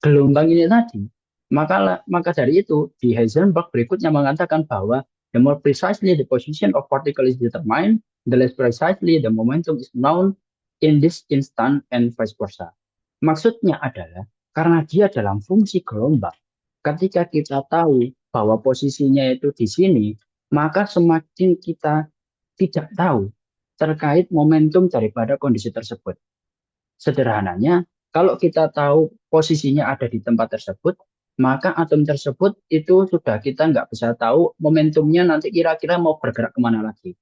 B: gelombang ini tadi, maka dari itu di Heisenberg berikutnya mengatakan bahwa the more precisely the position of particle is determined, the less precisely the momentum is known in this instant and vice versa. Maksudnya adalah karena dia dalam fungsi gelombang, ketika kita tahu bahwa posisinya itu di sini, maka semakin kita tidak tahu terkait momentum daripada kondisi tersebut. Sederhananya, kalau kita tahu posisinya ada di tempat tersebut, maka atom tersebut itu sudah kita nggak bisa tahu momentumnya nanti kira-kira mau bergerak kemana lagi.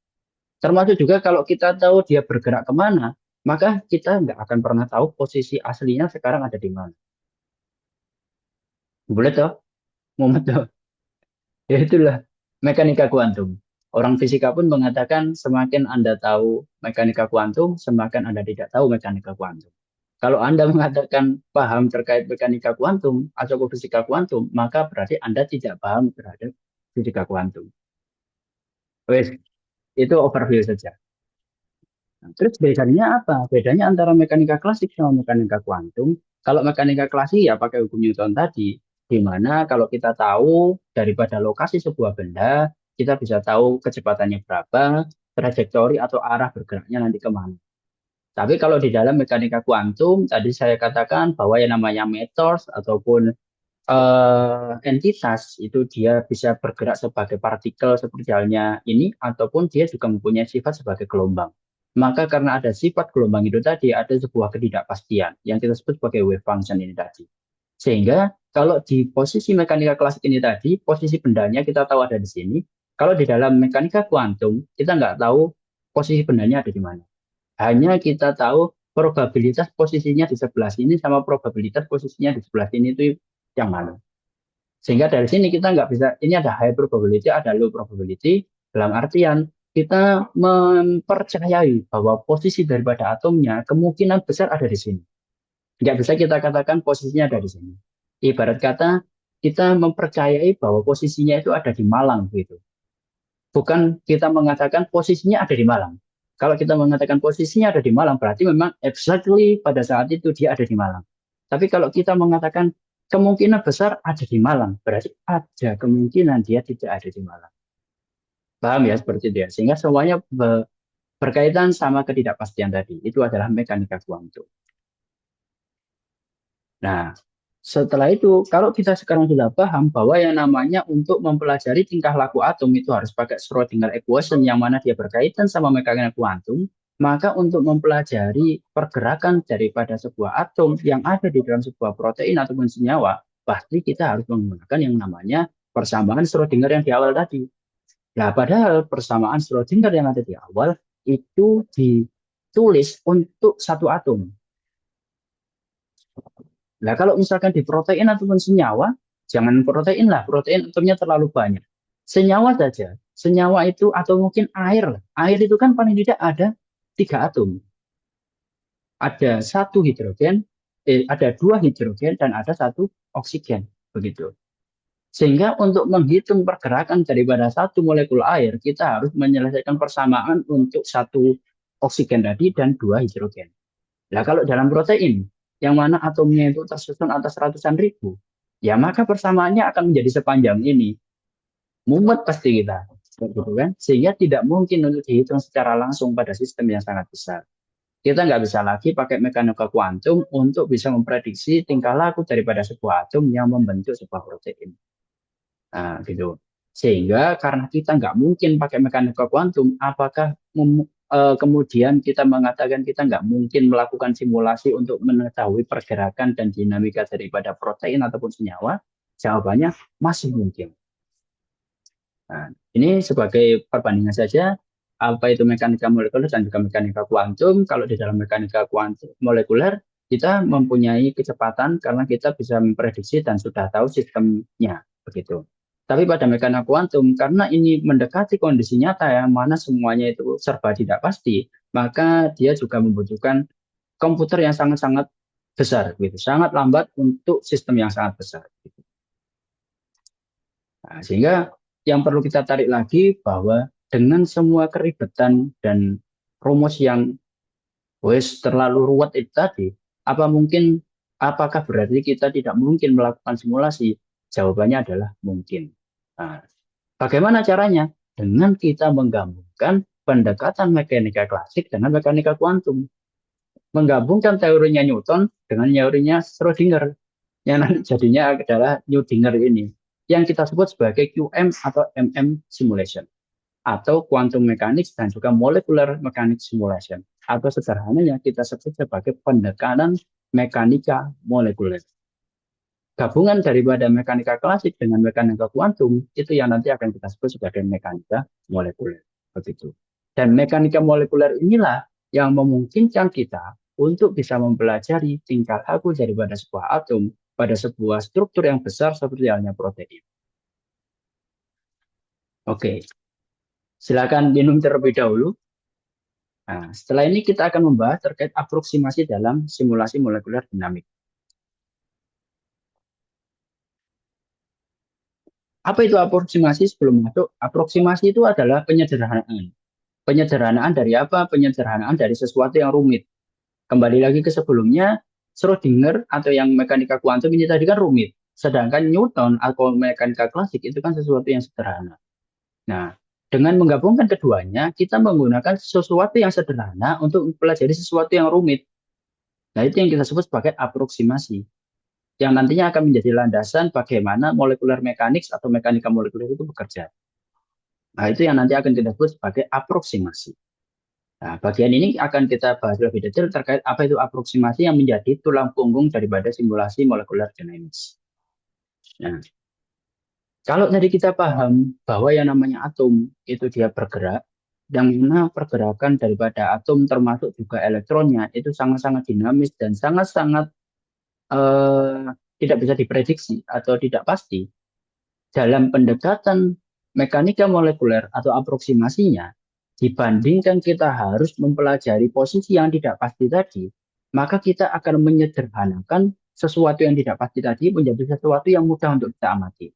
B: Termasuk juga kalau kita tahu dia bergerak kemana, maka kita nggak akan pernah tahu posisi aslinya sekarang ada di mana. Boleh toh? Mau tuh. Ya itulah mekanika kuantum. Orang fisika pun mengatakan semakin Anda tahu mekanika kuantum, semakin Anda tidak tahu mekanika kuantum. Kalau Anda mengatakan paham terkait mekanika kuantum atau fisika kuantum, maka berarti Anda tidak paham terhadap fisika kuantum. Wes, itu overview saja. Nah, terus bedanya apa? Bedanya antara mekanika klasik sama mekanika kuantum. Kalau mekanika klasik ya pakai hukum Newton tadi, di mana kalau kita tahu daripada lokasi sebuah benda, kita bisa tahu kecepatannya berapa, trajektori atau arah bergeraknya nanti kemana. Tapi kalau di dalam mekanika kuantum, tadi saya katakan bahwa yang namanya meters ataupun entitas itu dia bisa bergerak sebagai partikel seperti halnya ini, ataupun dia juga mempunyai sifat sebagai gelombang. Maka karena ada sifat gelombang itu tadi, ada sebuah ketidakpastian yang kita sebut sebagai wave function ini tadi. Sehingga kalau di posisi mekanika klasik ini tadi, posisi bendanya kita tahu ada di sini. Kalau di dalam mekanika kuantum, kita nggak tahu posisi bendanya ada di mana. Hanya kita tahu probabilitas posisinya di sebelah sini sama probabilitas posisinya di sebelah sini itu yang mana. Sehingga dari sini kita nggak bisa, ini ada high probability, ada low probability, dalam artian kita mempercayai bahwa posisi daripada atomnya kemungkinan besar ada di sini. Nggak bisa kita katakan posisinya ada di sini. Ibarat kata, kita mempercayai bahwa posisinya itu ada di Malang gitu. Bukan kita mengatakan posisinya ada di Malang. Kalau kita mengatakan posisinya ada di Malang, berarti memang exactly pada saat itu dia ada di Malang. Tapi kalau kita mengatakan kemungkinan besar ada di Malang, berarti ada kemungkinan dia tidak ada di Malang. Paham ya seperti itu ya? Sehingga semuanya berkaitan sama ketidakpastian tadi. Itu adalah mekanika kuantum. Nah, setelah itu, kalau kita sekarang sudah paham bahwa yang namanya untuk mempelajari tingkah laku atom itu harus pakai Schrödinger equation yang mana dia berkaitan sama mekanika kuantum, maka untuk mempelajari pergerakan daripada sebuah atom yang ada di dalam sebuah protein ataupun senyawa, pasti kita harus menggunakan yang namanya persamaan Schrödinger yang di awal tadi. Nah, padahal persamaan Schrödinger yang ada di awal itu ditulis untuk satu atom. Nah, kalau misalkan di protein ataupun senyawa, jangan protein lah, protein atomnya terlalu banyak. Senyawa saja, senyawa itu atau mungkin air lah. Air itu kan paling tidak ada 3 atom. Ada satu hidrogen, ada 2 hidrogen dan ada 1 oksigen, begitu. Sehingga untuk menghitung pergerakan daripada satu molekul air, kita harus menyelesaikan persamaan untuk 1 oksigen tadi dan 2 hidrogen. Nah, kalau dalam protein, yang mana atomnya itu tersusun atas ratusan ribu, ya maka persamaannya akan menjadi sepanjang ini. Mumet pasti kita, gitu kan? Sehingga tidak mungkin untuk dihitung secara langsung pada sistem yang sangat besar. Kita nggak bisa lagi pakai mekanika kuantum untuk bisa memprediksi tingkah laku daripada sebuah atom yang membentuk sebuah protein. Nah, gitu. Sehingga karena kita nggak mungkin pakai mekanika kuantum, apakah kemudian kita mengatakan kita nggak mungkin melakukan simulasi untuk mengetahui pergerakan dan dinamika daripada protein ataupun senyawa? Jawabannya masih mungkin. Nah, ini sebagai perbandingan saja, apa itu mekanika molekuler dan juga mekanika kuantum. Kalau di dalam mekanika kuantum molekuler, kita mempunyai kecepatan karena kita bisa memprediksi dan sudah tahu sistemnya, begitu. Tapi pada mekanika kuantum, karena ini mendekati kondisi nyata yang mana semuanya itu serba tidak pasti, maka dia juga membutuhkan komputer yang sangat-sangat besar, gitu. Sangat lambat untuk sistem yang sangat besar. Gitu. Nah, sehingga yang perlu kita tarik lagi bahwa dengan semua keribetan dan rumus yang wes terlalu ruwet itu tadi, apakah berarti kita tidak mungkin melakukan simulasi? Jawabannya adalah mungkin. Nah, bagaimana caranya? Dengan kita menggabungkan pendekatan mekanika klasik dengan mekanika kuantum. Menggabungkan teorinya Newton dengan teorinya Schrödinger. Yang nanti jadinya adalah Schrödinger ini. Yang kita sebut sebagai QM atau MM simulation. Atau quantum mechanics dan juga molecular mechanics simulation. Atau sederhananya kita sebut sebagai pendekatan mekanika molekuler. Gabungan daripada mekanika klasik dengan mekanika kuantum itu yang nanti akan kita sebut sebagai mekanika molekuler. Begitu. Dan mekanika molekuler inilah yang memungkinkan kita untuk bisa mempelajari tingkah laku daripada sebuah atom pada sebuah struktur yang besar seperti halnya protein. Oke, silakan minum terlebih dahulu. Nah, setelah ini kita akan membahas terkait aproksimasi dalam simulasi molekuler dinamik. Apa itu aproksimasi sebelum masuk? Aproksimasi itu adalah penyederhanaan. Penyederhanaan dari apa? Penyederhanaan dari sesuatu yang rumit. Kembali lagi ke sebelumnya, Schrödinger atau yang mekanika kuantum ini tadi kan rumit. Sedangkan Newton atau mekanika klasik itu kan sesuatu yang sederhana. Nah, dengan menggabungkan keduanya, kita menggunakan sesuatu yang sederhana untuk mempelajari sesuatu yang rumit. Nah, itu yang kita sebut sebagai aproksimasi. Yang nantinya akan menjadi landasan bagaimana molekular mechanics atau mekanika molekuler itu bekerja. Nah, itu yang nanti akan kita sebut sebagai aproksimasi. Nah, bagian ini akan kita bahas lebih detail terkait apa itu aproksimasi yang menjadi tulang punggung daripada simulasi molekular dynamics. Nah, kalau tadi kita paham bahwa yang namanya atom itu dia bergerak, yang mana pergerakan daripada atom termasuk juga elektronnya itu sangat-sangat dinamis dan sangat-sangat tidak bisa diprediksi atau tidak pasti. Dalam pendekatan mekanika molekuler atau aproksimasinya, dibandingkan kita harus mempelajari posisi yang tidak pasti tadi, maka kita akan menyederhanakan sesuatu yang tidak pasti tadi menjadi sesuatu yang mudah untuk kita amati.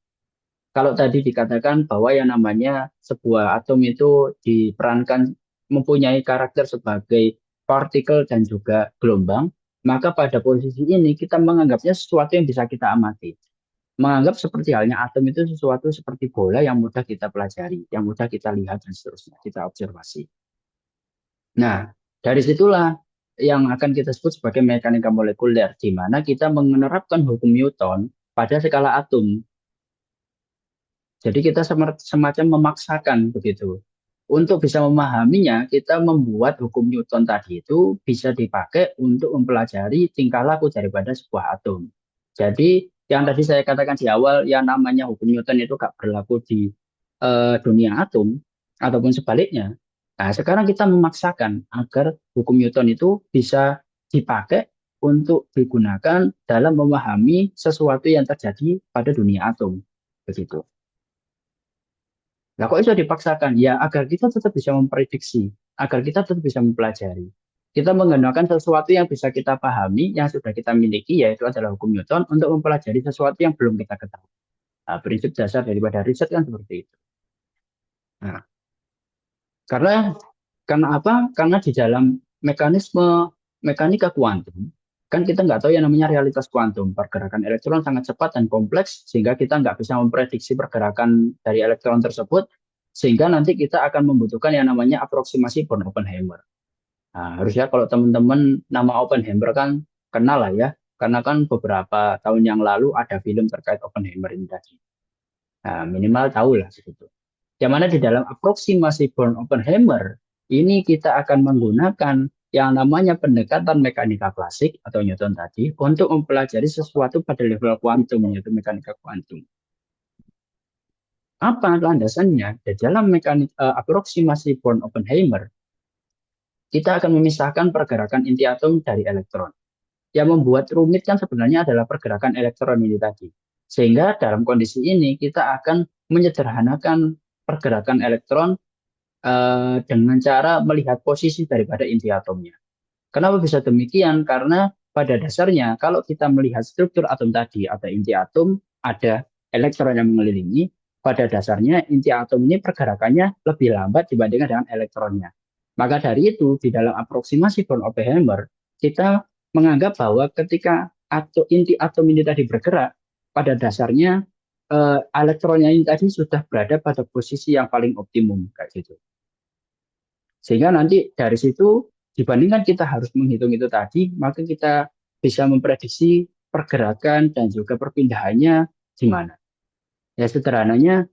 B: Kalau tadi dikatakan bahwa yang namanya sebuah atom itu diperankan mempunyai karakter sebagai partikel dan juga gelombang, maka pada posisi ini kita menganggapnya sesuatu yang bisa kita amati. Menganggap seperti halnya atom itu sesuatu seperti bola yang mudah kita pelajari, yang mudah kita lihat dan seterusnya, kita observasi. Nah, dari situlah yang akan kita sebut sebagai mekanika molekuler, di mana kita menerapkan hukum Newton pada skala atom. Jadi kita semacam memaksakan begitu. Untuk bisa memahaminya, kita membuat hukum Newton tadi itu bisa dipakai untuk mempelajari tingkah laku daripada sebuah atom. Jadi Yang tadi saya katakan di awal, yang namanya hukum Newton itu gak berlaku di dunia atom ataupun sebaliknya. Nah, sekarang kita memaksakan agar hukum Newton itu bisa dipakai untuk digunakan dalam memahami sesuatu yang terjadi pada dunia atom. Begitu. Nah, kok bisa dipaksakan? Ya, agar kita tetap bisa memprediksi, agar kita tetap bisa mempelajari. Kita menggunakan sesuatu yang bisa kita pahami, yang sudah kita miliki, yaitu adalah hukum Newton, untuk mempelajari sesuatu yang belum kita ketahui. Nah, prinsip dasar daripada riset kan seperti itu. Nah, karena karena apa? Karena di dalam mekanisme mekanika kuantum, kan kita nggak tahu yang namanya realitas kuantum. Pergerakan elektron sangat cepat dan kompleks, sehingga kita nggak bisa memprediksi pergerakan dari elektron tersebut, sehingga nanti kita akan membutuhkan yang namanya aproksimasi Born-Oppenheimer. Nah, harusnya kalau teman-teman nama Oppenheimer kan kenal lah ya, karena kan beberapa tahun yang lalu ada film terkait Oppenheimer ini tadi. Nah, minimal tahu lah segitu. Yang mana di dalam aproksimasi Born-Oppenheimer, ini kita akan menggunakan yang namanya pendekatan mekanika klasik atau Newton tadi untuk mempelajari sesuatu pada level kuantum, yaitu mekanika kuantum. Apa landasannya? Di dalam aproksimasi Born-Oppenheimer, kita akan memisahkan pergerakan inti atom dari elektron. Yang membuat rumit kan sebenarnya adalah pergerakan elektron ini tadi. Sehingga dalam kondisi ini kita akan menyederhanakan pergerakan elektron dengan cara melihat posisi daripada inti atomnya. Kenapa bisa demikian? Karena pada dasarnya kalau kita melihat struktur atom tadi atau inti atom ada elektron yang mengelilingi, pada dasarnya inti atom ini pergerakannya lebih lambat dibandingkan dengan elektronnya. Maka dari itu di dalam aproksimasi von Oppenheimer kita menganggap bahwa ketika inti atom ini tadi bergerak, pada dasarnya elektronnya ini tadi sudah berada pada posisi yang paling optimum kayak gitu. Sehingga nanti dari situ dibandingkan kita harus menghitung itu tadi, maka kita bisa memprediksi pergerakan dan juga perpindahannya di mana. Ya sederhananya,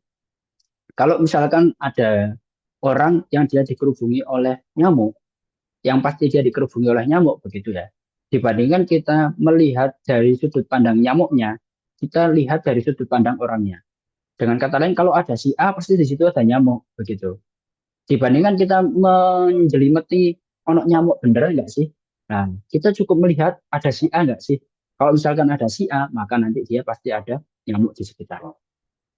B: kalau misalkan ada orang yang dia dikerubungi oleh nyamuk, yang pasti dia dikerubungi oleh nyamuk begitu ya. Dibandingkan kita melihat dari sudut pandang nyamuknya, kita lihat dari sudut pandang orangnya. Dengan kata lain, kalau ada si A, pasti di situ ada nyamuk begitu. Dibandingkan kita menjelimati onok nyamuk beneran nggak sih? Nah, kita cukup melihat ada si A nggak sih? Kalau misalkan ada si A, maka nanti dia pasti ada nyamuk di sekitar.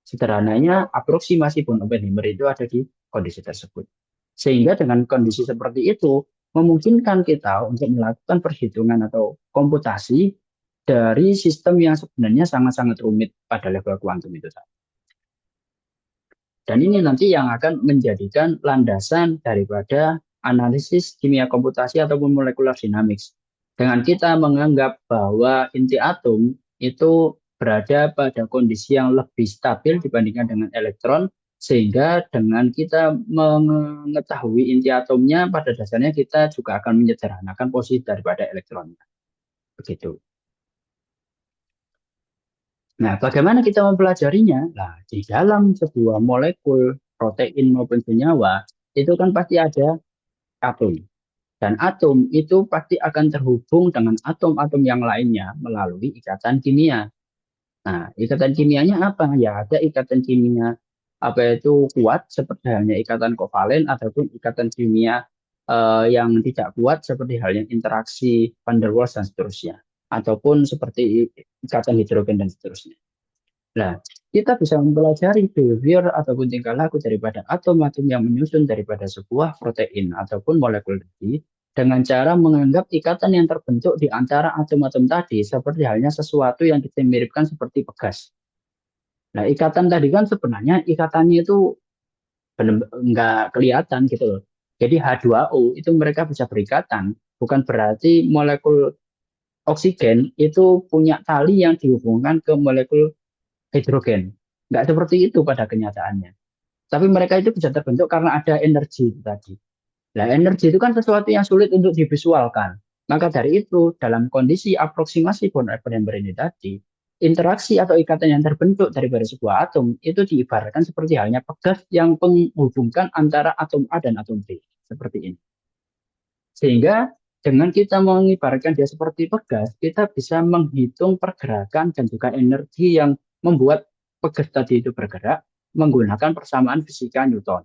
B: Sederhananya, aproksimasi von Oppenheimer itu ada di kondisi tersebut. Sehingga dengan kondisi seperti itu, memungkinkan kita untuk melakukan perhitungan atau komputasi dari sistem yang sebenarnya sangat-sangat rumit pada level kuantum itu tadi. Dan ini nanti yang akan menjadikan landasan daripada analisis kimia komputasi ataupun molekular dynamics. Dengan kita menganggap bahwa inti atom itu berada pada kondisi yang lebih stabil dibandingkan dengan elektron, sehingga dengan kita mengetahui inti atomnya, pada dasarnya kita juga akan menyederhanakan posisi daripada elektronnya. Begitu. Nah, bagaimana kita mempelajarinya? Nah, di dalam sebuah molekul protein maupun senyawa, itu kan pasti ada atom. Dan atom itu pasti akan terhubung dengan atom-atom yang lainnya melalui ikatan kimia. Nah, ikatan kimianya apa? Ya, ada ikatan kimia apa itu kuat seperti halnya ikatan kovalen ataupun ikatan kimia yang tidak kuat seperti halnya interaksi van der Waals dan seterusnya. Ataupun seperti ikatan hidrogen dan seterusnya. Nah, kita bisa mempelajari behavior ataupun tingkah laku daripada atom-atom yang menyusun daripada sebuah protein ataupun molekul tadi dengan cara menganggap ikatan yang terbentuk di antara atom-atom tadi seperti halnya sesuatu yang kita miripkan seperti pegas. Nah, ikatan tadi kan sebenarnya ikatannya itu nggak kelihatan gitu loh. Jadi H2O itu mereka bisa berikatan, bukan berarti molekul oksigen itu punya tali yang dihubungkan ke molekul hidrogen. Nggak seperti itu pada kenyataannya. Tapi mereka itu bisa terbentuk karena ada energi itu tadi. Nah, energi itu kan sesuatu yang sulit untuk divisualkan. Maka dari itu, dalam kondisi aproksimasi Born-Oppenheimer ini tadi, interaksi atau ikatan yang terbentuk daripada sebuah atom itu diibaratkan seperti halnya pegas yang menghubungkan antara atom A dan atom B. Seperti ini. Sehingga dengan kita mengibaratkan dia seperti pegas, kita bisa menghitung pergerakan dan juga energi yang membuat pegas tadi itu bergerak menggunakan persamaan fisika Newton.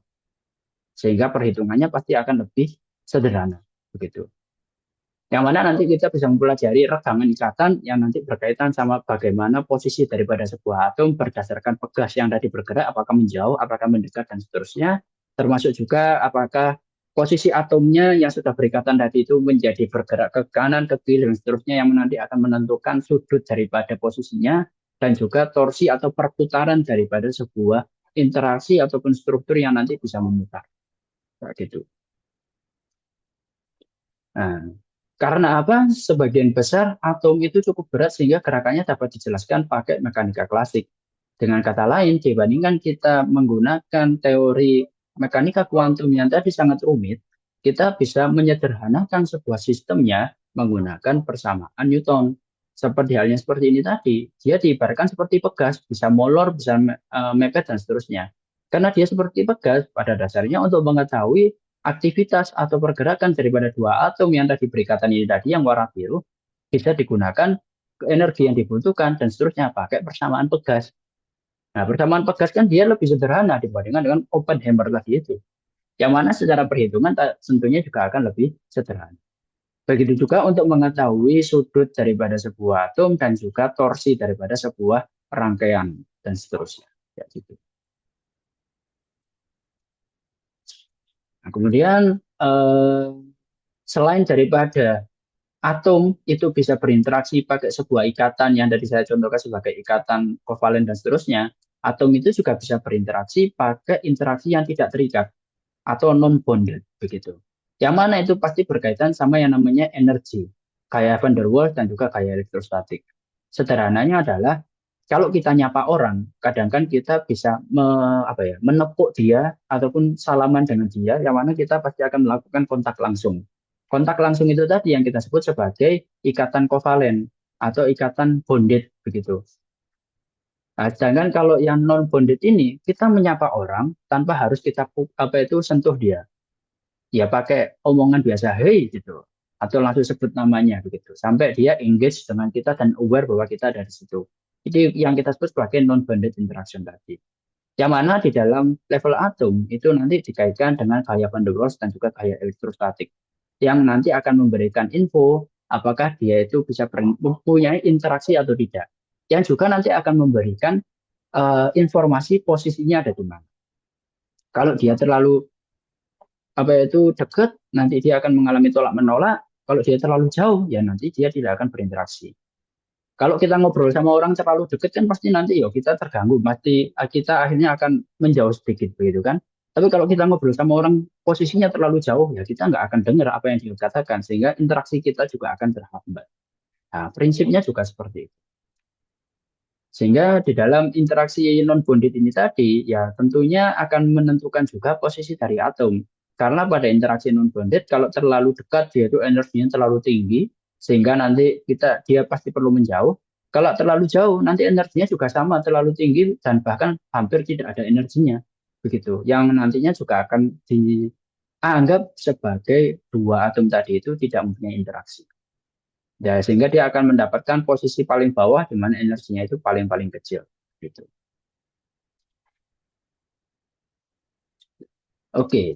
B: Sehingga perhitungannya pasti akan lebih sederhana. Begitu. Yang mana nanti kita bisa mempelajari regangan ikatan yang nanti berkaitan sama bagaimana posisi daripada sebuah atom berdasarkan pegas yang tadi bergerak, apakah menjauh, apakah mendekat, dan seterusnya. Termasuk juga apakah posisi atomnya yang sudah berikatan tadi itu menjadi bergerak ke kanan, ke kiri, dan seterusnya yang nanti akan menentukan sudut daripada posisinya dan juga torsi atau perputaran daripada sebuah interaksi ataupun struktur yang nanti bisa memutar. Kayak gitu. Nah, karena apa? Sebagian besar atom itu cukup berat sehingga gerakannya dapat dijelaskan pakai mekanika klasik. Dengan kata lain, dibandingkan kita menggunakan teori mekanika kuantum yang tadi sangat rumit, kita bisa menyederhanakan sebuah sistemnya menggunakan persamaan Newton. Seperti halnya seperti ini tadi, dia diibaratkan seperti pegas, bisa molor, bisa mepet, dan seterusnya. Karena dia seperti pegas, pada dasarnya untuk mengetahui aktivitas atau pergerakan daripada dua atom yang tadi berikatan ini tadi yang warna biru bisa digunakan energi yang dibutuhkan dan seterusnya pakai persamaan pegas. Nah, persamaan pegas kan dia lebih sederhana dibandingkan dengan Oppenheimer tadi itu. Yang mana secara perhitungan tentunya juga akan lebih sederhana. Begitu juga untuk mengetahui sudut daripada sebuah atom dan juga torsi daripada sebuah rangkaian dan seterusnya. Ya, gitu. Nah, kemudian selain daripada atom itu bisa berinteraksi pakai sebuah ikatan yang tadi saya contohkan sebagai ikatan kovalen dan seterusnya, atom itu juga bisa berinteraksi pakai interaksi yang tidak terikat atau non bonded begitu. Yang mana itu pasti berkaitan sama yang namanya energi, kayak van der Waals dan juga kayak elektrostatik. Sederhananya adalah kalau kita nyapa orang, kadang kan kita bisa menepuk dia ataupun salaman dengan dia, yang mana kita pasti akan melakukan kontak langsung. Kontak langsung itu tadi yang kita sebut sebagai ikatan kovalen atau ikatan bonded begitu. Nah, sedangkan kalau yang non bonded ini kita menyapa orang tanpa harus kita sentuh dia. Ya pakai omongan biasa, hey gitu, atau langsung sebut namanya begitu, sampai dia engage dengan kita dan aware bahwa kita ada di situ. Jadi yang kita sebut sebagai non bonded interaction tadi. Yang mana di dalam level atom itu nanti dikaitkan dengan gaya van der Waals dan juga gaya elektrostatik yang nanti akan memberikan info apakah dia itu bisa mempunyai interaksi atau tidak. Yang juga nanti akan memberikan informasi posisinya ada di mana. Kalau dia terlalu dekat, nanti dia akan mengalami tolak menolak. Kalau dia terlalu jauh, ya nanti dia tidak akan berinteraksi. Kalau kita ngobrol sama orang terlalu dekat kan pasti nanti ya kita terganggu, pasti kita akhirnya akan menjauh sedikit begitu kan. Tapi kalau kita ngobrol sama orang posisinya terlalu jauh, ya kita nggak akan dengar apa yang dia katakan, sehingga interaksi kita juga akan terhambat. Nah, prinsipnya juga seperti itu. Sehingga di dalam interaksi non-bonded ini tadi, ya tentunya akan menentukan juga posisi dari atom. Karena pada interaksi non-bonded, kalau terlalu dekat, dia itu energinya terlalu tinggi, sehingga nanti dia pasti perlu menjauh. Kalau terlalu jauh, nanti energinya juga sama, terlalu tinggi, dan bahkan hampir tidak ada energinya. Begitu. Yang nantinya juga akan dianggap sebagai dua atom tadi itu tidak mempunyai interaksi. Ya, sehingga dia akan mendapatkan posisi paling bawah di mana energinya itu paling-paling kecil. Gitu. Oke,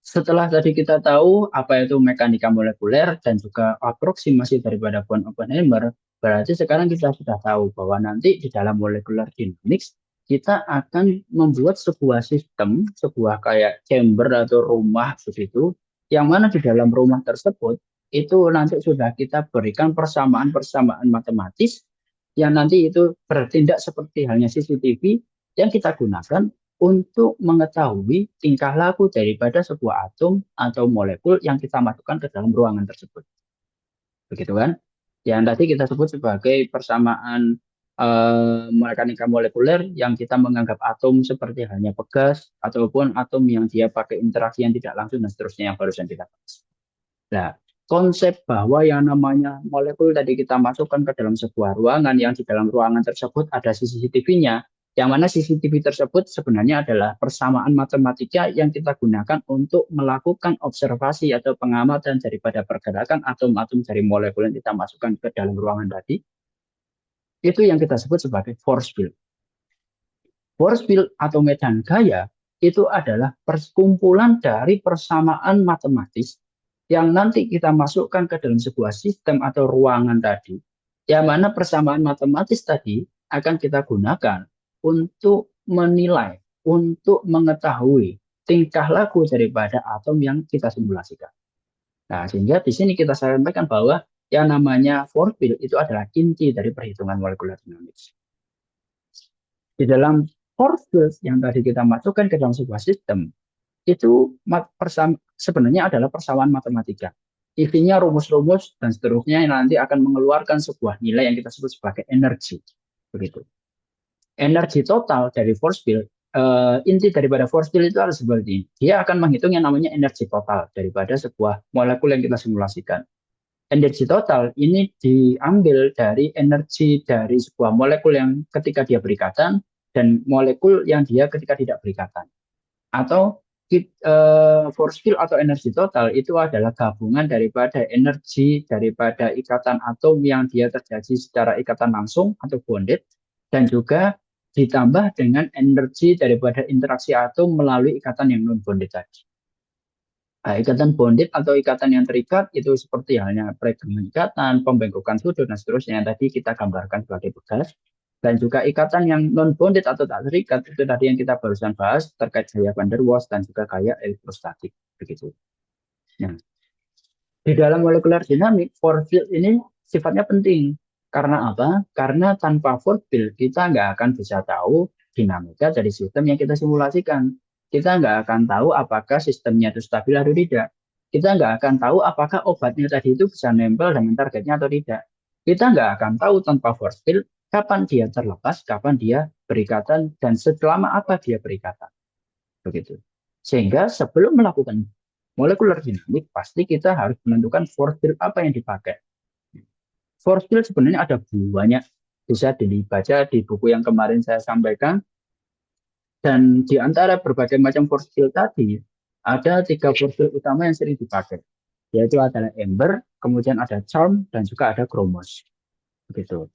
B: setelah tadi kita tahu apa itu mekanika molekuler dan juga aproksimasi daripada von Oppenheimer, berarti sekarang kita sudah tahu bahwa nanti di dalam molecular dynamics kita akan membuat sebuah sistem, sebuah kayak chamber atau rumah begitu, yang mana di dalam rumah tersebut itu nanti sudah kita berikan persamaan-persamaan matematis yang nanti itu bertindak seperti halnya CCTV yang kita gunakan untuk mengetahui tingkah laku daripada sebuah atom atau molekul yang kita masukkan ke dalam ruangan tersebut. Begitu kan? Yang tadi kita sebut sebagai persamaan mekanika molekuler yang kita menganggap atom seperti halnya pegas ataupun atom yang dia pakai interaksi yang tidak langsung dan seterusnya yang barusan kita bahas. Nah, konsep bahwa yang namanya molekul tadi kita masukkan ke dalam sebuah ruangan yang di dalam ruangan tersebut ada CCTV-nya, Yang mana CCTV tersebut sebenarnya adalah persamaan matematika yang kita gunakan untuk melakukan observasi atau pengamatan daripada pergerakan atom-atom dari molekul yang kita masukkan ke dalam ruangan tadi. Itu yang kita sebut sebagai force field. Force field atau medan gaya itu adalah perkumpulan dari persamaan matematis yang nanti kita masukkan ke dalam sebuah sistem atau ruangan tadi, yang mana persamaan matematis tadi akan kita gunakan untuk menilai, untuk mengetahui tingkah laku daripada atom yang kita simulasikan. Nah, sehingga di sini kita sampaikan bahwa yang namanya force field itu adalah inti dari perhitungan molekular dynamics. Di dalam force field yang tadi kita masukkan ke dalam sebuah sistem, itu sebenarnya adalah persamaan matematika. Isinya rumus-rumus dan seterusnya yang nanti akan mengeluarkan sebuah nilai yang kita sebut sebagai energi. Begitu. Energi total dari force field, inti daripada force field itu adalah seperti ini. Dia akan menghitung yang namanya energi total daripada sebuah molekul yang kita simulasikan. Energi total ini diambil dari energi dari sebuah molekul yang ketika dia berikatan dan molekul yang dia ketika tidak berikatan. Atau force field atau energi total itu adalah gabungan daripada energi daripada ikatan atom yang dia terjadi secara ikatan langsung atau bonded dan juga ditambah dengan energi daripada interaksi atom melalui ikatan yang non bonded tadi. Nah, ikatan bonded atau ikatan yang terikat itu seperti halnya peregangan ikatan, pembengkokan sudut, dan seterusnya yang tadi kita gambarkan sebagai bekas. Dan juga ikatan yang non-bonded atau tak terikat, itu tadi yang kita barusan bahas terkait gaya van der Waals dan juga gaya elektrostatik. Begitu. Nah, di dalam molekular dinamik, force field ini sifatnya penting. Karena apa? Karena tanpa force field, kita nggak akan bisa tahu dinamika dari sistem yang kita simulasikan. Kita nggak akan tahu apakah sistemnya itu stabil atau tidak. Kita nggak akan tahu apakah obatnya tadi itu bisa nempel dengan targetnya atau tidak. Kita nggak akan tahu tanpa force field kapan dia terlepas, kapan dia berikatan, dan selama apa dia berikatan. Begitu. Sehingga sebelum melakukan molekular dinamik, pasti kita harus menentukan force field apa yang dipakai. Force field sebenarnya ada banyak, bisa dibaca di buku yang kemarin saya sampaikan. Dan di antara berbagai macam force field tadi, ada 3 force field utama yang sering dipakai, yaitu adalah Ember, kemudian ada Charm, dan juga ada Chromos. Begitu.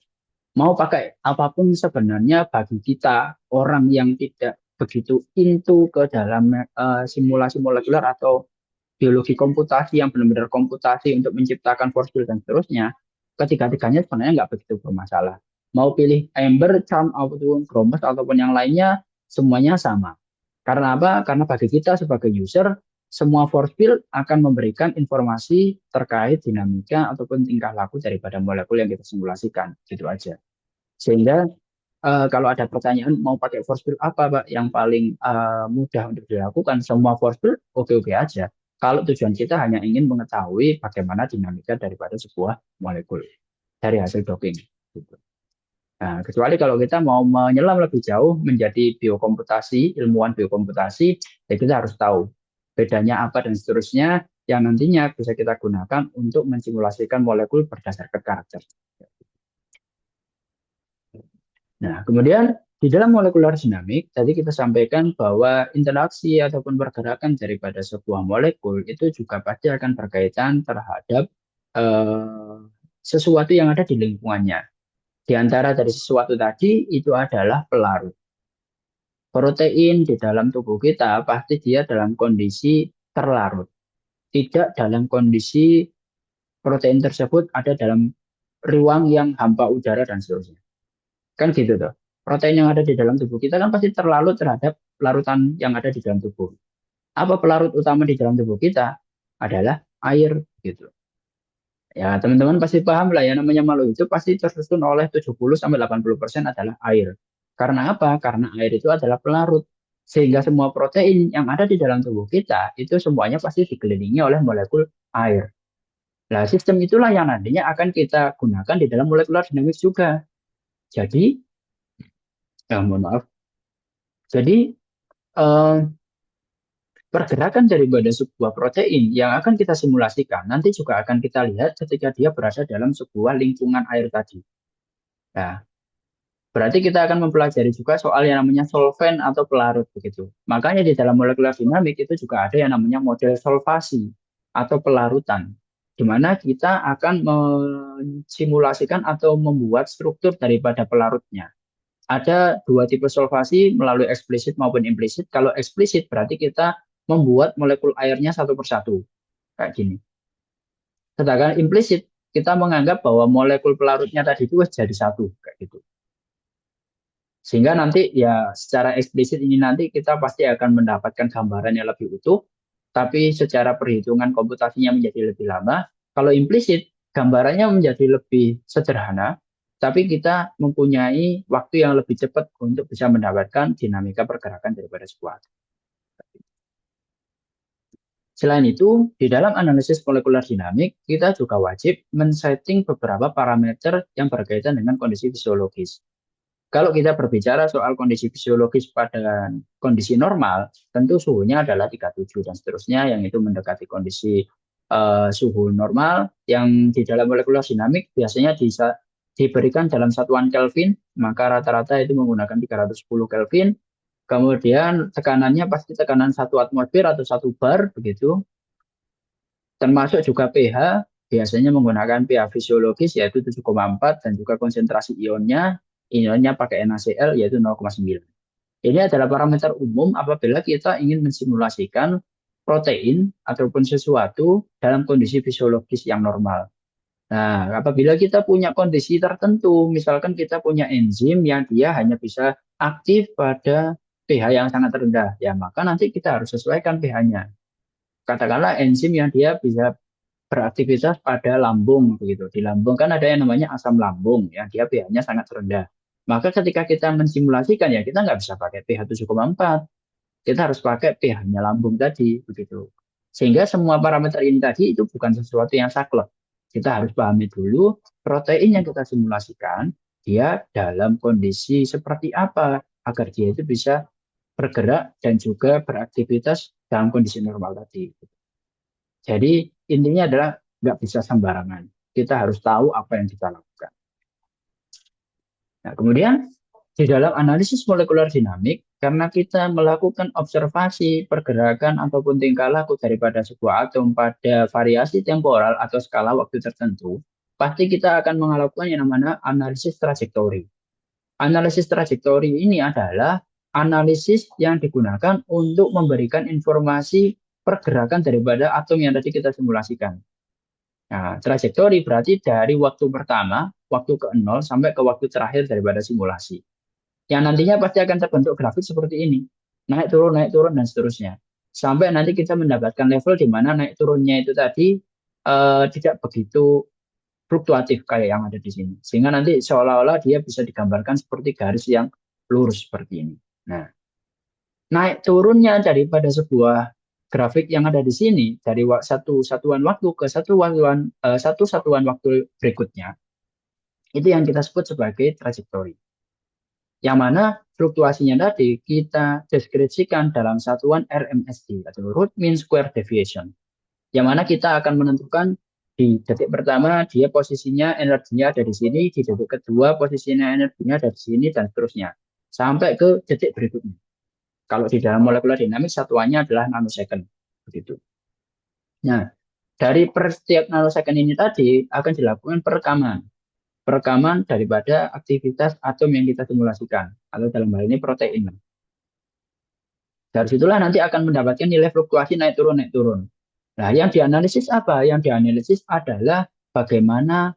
B: Mau pakai apapun sebenarnya bagi kita, orang yang tidak begitu into ke dalam simulasi molekuler atau biologi komputasi yang benar-benar komputasi untuk menciptakan force field dan seterusnya, ketiga-tiganya sebenarnya nggak begitu bermasalah. Mau pilih Ember, Charm, ataupun Chromos, ataupun yang lainnya, semuanya sama. Karena apa? Karena bagi kita sebagai user, semua force field akan memberikan informasi terkait dinamika ataupun tingkah laku daripada molekul yang kita simulasikan. Gitu aja. Sehingga kalau ada pertanyaan mau pakai force field apa Pak yang paling mudah untuk dilakukan, semua force field oke-oke aja. Kalau tujuan kita hanya ingin mengetahui bagaimana dinamika daripada sebuah molekul dari hasil docking. Gitu. Nah, kecuali kalau kita mau menyelam lebih jauh menjadi biokomputasi, ilmuwan biokomputasi, ya kita harus tahu bedanya apa dan seterusnya yang nantinya bisa kita gunakan untuk mensimulasikan molekul berdasarkan karakter. Nah, kemudian di dalam molekular dinamik, tadi kita sampaikan bahwa interaksi ataupun pergerakan daripada sebuah molekul itu juga pasti akan berkaitan terhadap eh, sesuatu yang ada di lingkungannya. Di antara dari sesuatu tadi itu adalah pelarut. Protein di dalam tubuh kita pasti dia dalam kondisi terlarut. Tidak dalam kondisi protein tersebut ada dalam ruang yang hampa udara dan seterusnya. Kan gitu tuh. Protein yang ada di dalam tubuh kita kan pasti terlarut terhadap larutan yang ada di dalam tubuh. Apa pelarut utama di dalam tubuh kita? Adalah air gitu. Ya, teman-teman pasti paham lah ya namanya makhluk hidup pasti tersusun oleh 70-80% adalah air. Karena apa? Karena air itu adalah pelarut. Sehingga semua protein yang ada di dalam tubuh kita itu semuanya pasti dikelilingi oleh molekul air. Nah, sistem itulah yang nantinya akan kita gunakan di dalam molekular dynamics juga. Jadi, mohon maaf. Jadi, eh, pergerakan daripada sebuah protein yang akan kita simulasikan nanti juga akan kita lihat ketika dia berada dalam sebuah lingkungan air tadi. Nah, Berarti kita akan mempelajari juga soal yang namanya solvent atau pelarut begitu. Makanya di dalam molekular dinamik itu juga ada yang namanya model solvasi atau pelarutan, di mana kita akan mensimulasikan atau membuat struktur daripada pelarutnya. Ada dua tipe solvasi melalui eksplisit maupun implisit. Kalau eksplisit berarti kita membuat molekul airnya satu persatu kayak gini. Sedangkan implisit kita menganggap bahwa molekul pelarutnya tadi itu jadi satu kayak gitu. Sehingga nanti ya secara eksplisit ini nanti kita pasti akan mendapatkan gambaran yang lebih utuh, tapi secara perhitungan komputasinya menjadi lebih lama. Kalau implisit, gambarannya menjadi lebih sederhana, tapi kita mempunyai waktu yang lebih cepat untuk bisa mendapatkan dinamika pergerakan daripada sebuah atom. Selain itu, di dalam analisis molekular dinamik, kita juga wajib men-setting beberapa parameter yang berkaitan dengan kondisi fisiologis. Kalau kita berbicara soal kondisi fisiologis pada kondisi normal, tentu suhunya adalah 37 dan seterusnya, yang itu mendekati kondisi suhu normal, yang di dalam molekular dinamik biasanya diberikan dalam satuan Kelvin, maka rata-rata itu menggunakan 310 Kelvin. Kemudian tekanannya pasti tekanan 1 atmosfer atau 1 bar, begitu. Termasuk juga pH, biasanya menggunakan pH fisiologis yaitu 7,4 dan juga konsentrasi ionnya pakai NaCl yaitu 0,9. Ini adalah parameter umum apabila kita ingin mensimulasikan protein ataupun sesuatu dalam kondisi fisiologis yang normal. Nah, apabila kita punya kondisi tertentu, misalkan kita punya enzim yang dia hanya bisa aktif pada pH yang sangat rendah, ya maka nanti kita harus sesuaikan pH-nya. Katakanlah enzim yang dia bisa beraktivitas pada lambung begitu. Di lambung kan ada yang namanya asam lambung ya, dia pH-nya sangat rendah. Maka ketika kita mensimulasikan ya kita nggak bisa pakai pH 7,4. Kita harus pakai pH-nya lambung tadi begitu. Sehingga semua parameter ini tadi itu bukan sesuatu yang saklek. Kita harus pahami dulu protein yang kita simulasikan dia dalam kondisi seperti apa agar dia itu bisa bergerak dan juga beraktivitas dalam kondisi normal tadi. Jadi intinya adalah nggak bisa sembarangan. Kita harus tahu apa yang kita lakukan. Nah, kemudian di dalam analisis molekular dinamik, karena kita melakukan observasi pergerakan ataupun tingkah laku daripada sebuah atom pada variasi temporal atau skala waktu tertentu, pasti kita akan melakukan yang namanya analisis trajektori. Analisis trajektori ini adalah analisis yang digunakan untuk memberikan informasi pergerakan daripada atom yang tadi kita simulasikan. Nah, trajektori berarti dari waktu pertama, waktu ke nol sampai ke waktu terakhir daripada simulasi. Yang nantinya pasti akan terbentuk grafik seperti ini. Naik turun, dan seterusnya. Sampai nanti kita mendapatkan level di mana naik turunnya itu tadi tidak begitu fluktuatif kayak yang ada di sini. Sehingga nanti seolah-olah dia bisa digambarkan seperti garis yang lurus seperti ini. Nah, naik turunnya daripada sebuah grafik yang ada di sini dari satu satuan waktu ke satu satuan waktu berikutnya itu yang kita sebut sebagai trajektori. Yang mana fluktuasinya tadi kita deskripsikan dalam satuan RMSD atau root mean square deviation. Yang mana kita akan menentukan di detik pertama dia posisinya energinya ada di sini, di detik kedua posisinya energinya ada di sini dan seterusnya sampai ke detik berikutnya. Kalau di dalam molekular dinamik satuannya adalah nanosecond begitu. Nah, dari per setiap nanosecond ini tadi akan dilakukan perekaman daripada aktivitas atom yang kita simulasikan atau dalam hal ini protein. Dari situlah nanti akan mendapatkan nilai fluktuasi naik turun naik turun. Nah, yang dianalisis apa? Yang dianalisis adalah bagaimana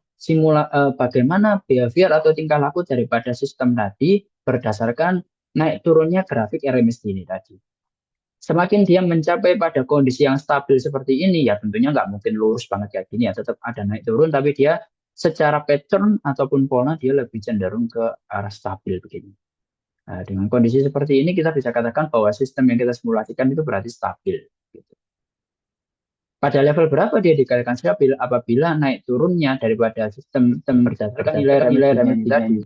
B: behavior atau tingkah laku daripada sistem tadi berdasarkan naik turunnya grafik RMSD ini tadi. Semakin dia mencapai pada kondisi yang stabil seperti ini, ya tentunya nggak mungkin lurus banget kayak gini ya, tetap ada naik turun, tapi dia secara pattern ataupun pola dia lebih cenderung ke arah stabil begini. Nah, dengan kondisi seperti ini kita bisa katakan bahwa sistem yang kita simulasikan itu berarti stabil. Gitu. Pada level berapa dia dikatakan stabil? Apabila naik turunnya daripada sistem berdasarkan nilai remedi tadi.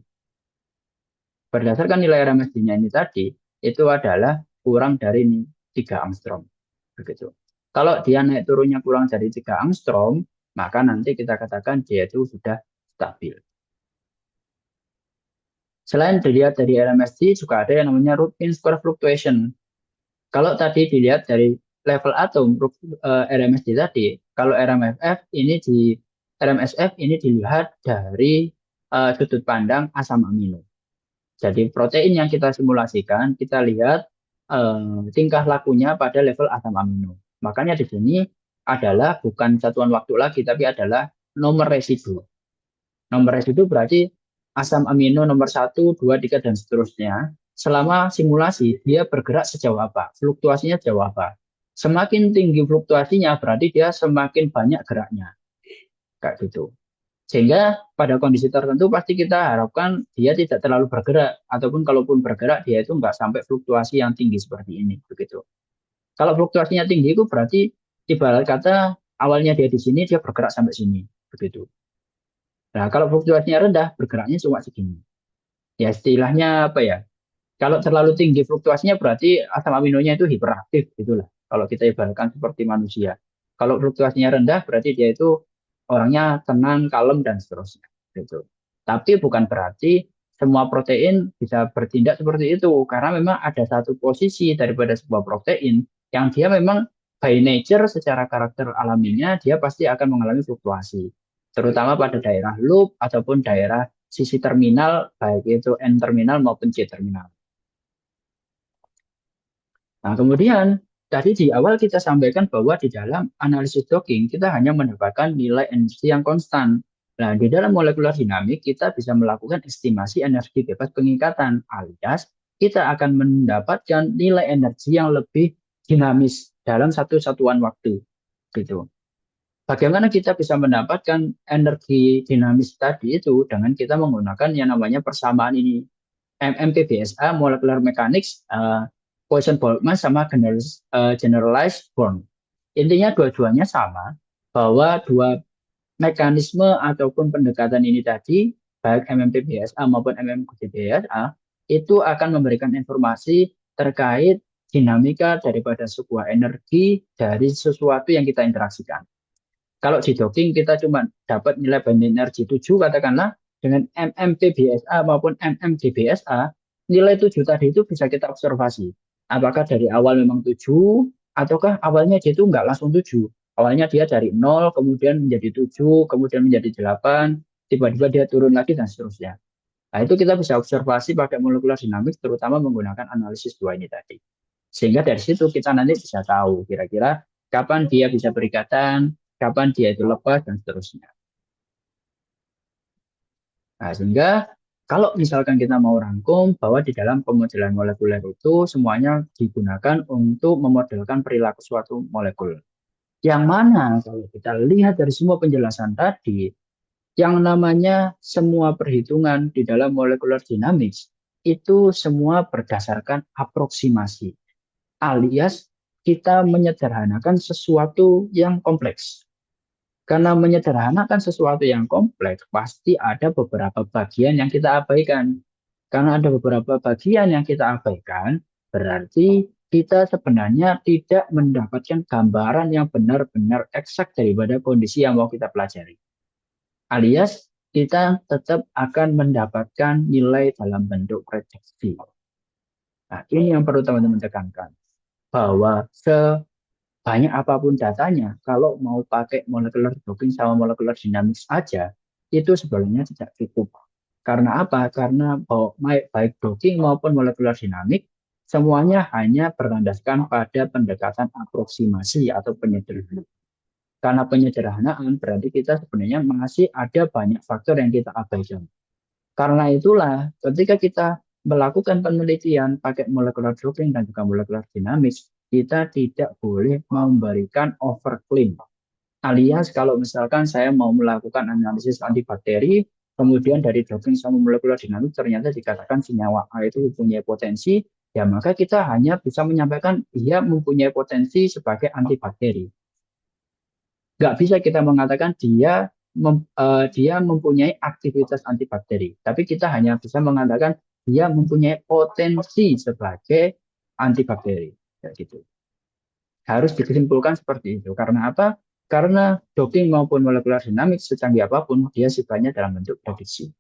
B: Berdasarkan nilai remedinya ini tadi, itu adalah kurang dari 3 angstrom. Begitu. Kalau dia naik turunnya kurang dari 3 angstrom, maka nanti kita katakan dia itu sudah stabil. Selain dilihat dari RMSD, juga ada yang namanya root mean square fluctuation. Kalau tadi dilihat dari level atom RMSD tadi, kalau RMSF ini dilihat dari sudut pandang asam amino. Jadi protein yang kita simulasikan, kita lihat tingkah lakunya pada level asam amino. Makanya di sini adalah bukan satuan waktu lagi, tapi adalah nomor residu. Nomor residu berarti asam amino nomor satu, 2, 3, dan seterusnya. Selama simulasi, dia bergerak sejauh apa? Fluktuasinya sejauh apa? Semakin tinggi fluktuasinya, berarti dia semakin banyak geraknya. Kayak gitu. Sehingga pada kondisi tertentu pasti kita harapkan dia tidak terlalu bergerak. Ataupun kalaupun bergerak, dia itu nggak sampai fluktuasi yang tinggi seperti ini. Begitu. Kalau fluktuasinya tinggi itu berarti ibarat kata awalnya dia di sini, dia bergerak sampai sini. Begitu. Nah, kalau fluktuasinya rendah, bergeraknya cuma segini. Ya istilahnya apa ya? Kalau terlalu tinggi fluktuasinya berarti asam aminonya itu hiperaktif gitulah. Kalau kita ibaratkan seperti manusia. Kalau fluktuasinya rendah berarti dia itu orangnya tenang, kalem dan seterusnya. Gitu. Tapi bukan berarti semua protein bisa bertindak seperti itu karena memang ada satu posisi daripada sebuah protein yang dia memang by nature secara karakter alaminya dia pasti akan mengalami fluktuasi. Terutama pada daerah loop ataupun daerah sisi terminal baik itu N terminal maupun C terminal. Nah, kemudian tadi di awal kita sampaikan bahwa di dalam analisis docking kita hanya mendapatkan nilai energi yang konstan. Nah, di dalam molekular dinamik kita bisa melakukan estimasi energi bebas pengikatan alias kita akan mendapatkan nilai energi yang lebih dinamis dalam satu satuan waktu. Gitu. Bagaimana kita bisa mendapatkan energi dinamis tadi itu dengan kita menggunakan yang namanya persamaan ini MMPBSA, Molecular Mechanics, Poisson-Boltzmann sama Generalized Born. Intinya dua-duanya sama, bahwa dua mekanisme ataupun pendekatan ini tadi, baik MMPBSA maupun MMQBSA, itu akan memberikan informasi terkait dinamika daripada sebuah energi dari sesuatu yang kita interaksikan. Kalau di docking kita cuma dapat nilai binding energi 7 katakanlah dengan MMPBSA maupun MMDBSA, nilai 7 tadi itu bisa kita observasi. Apakah dari awal memang 7 ataukah awalnya dia itu enggak langsung 7. Awalnya dia dari 0 kemudian menjadi 7, kemudian menjadi 8, tiba-tiba dia turun lagi dan seterusnya. Nah, itu kita bisa observasi pakai molekular dinamik terutama menggunakan analisis dua ini tadi. Sehingga dari situ kita nanti bisa tahu kira-kira kapan dia bisa berikatan, kapan dia itu lepas, dan seterusnya. Nah, sehingga kalau misalkan kita mau rangkum bahwa di dalam pemodelan molekuler itu semuanya digunakan untuk memodelkan perilaku suatu molekul. Yang mana kalau kita lihat dari semua penjelasan tadi, yang namanya semua perhitungan di dalam molekular dynamics itu semua berdasarkan aproksimasi, alias kita menyederhanakan sesuatu yang kompleks. Karena menyederhanakan sesuatu yang kompleks, pasti ada beberapa bagian yang kita abaikan. Karena ada beberapa bagian yang kita abaikan, berarti kita sebenarnya tidak mendapatkan gambaran yang benar-benar eksak daripada kondisi yang mau kita pelajari. Alias, kita tetap akan mendapatkan nilai dalam bentuk prediksi. Nah, ini yang perlu teman-teman tekankan. Bahwa banyak apapun datanya, kalau mau pakai molecular docking sama molecular dynamics aja, itu sebenarnya tidak cukup. Karena apa? Karena baik docking maupun molecular dynamics, semuanya hanya berlandaskan pada pendekatan aproksimasi atau penyederhanaan. Karena penyederhanaan berarti kita sebenarnya masih ada banyak faktor yang kita abaikan. Karena itulah ketika kita melakukan penelitian pakai molecular docking dan juga molecular dynamics, kita tidak boleh memberikan overclaim. Alias kalau misalkan saya mau melakukan analisis antibakteri, kemudian dari docking sama molecular dynamics ternyata dikatakan senyawa A itu mempunyai potensi, ya maka kita hanya bisa menyampaikan dia mempunyai potensi sebagai antibakteri. Nggak bisa kita mengatakan dia mempunyai aktivitas antibakteri, tapi kita hanya bisa mengatakan dia mempunyai potensi sebagai antibakteri. Ya, gitu. Harus disimpulkan seperti itu. Karena apa? Karena docking maupun molecular dynamics secanggih apapun, dia sifatnya dalam bentuk prediksi.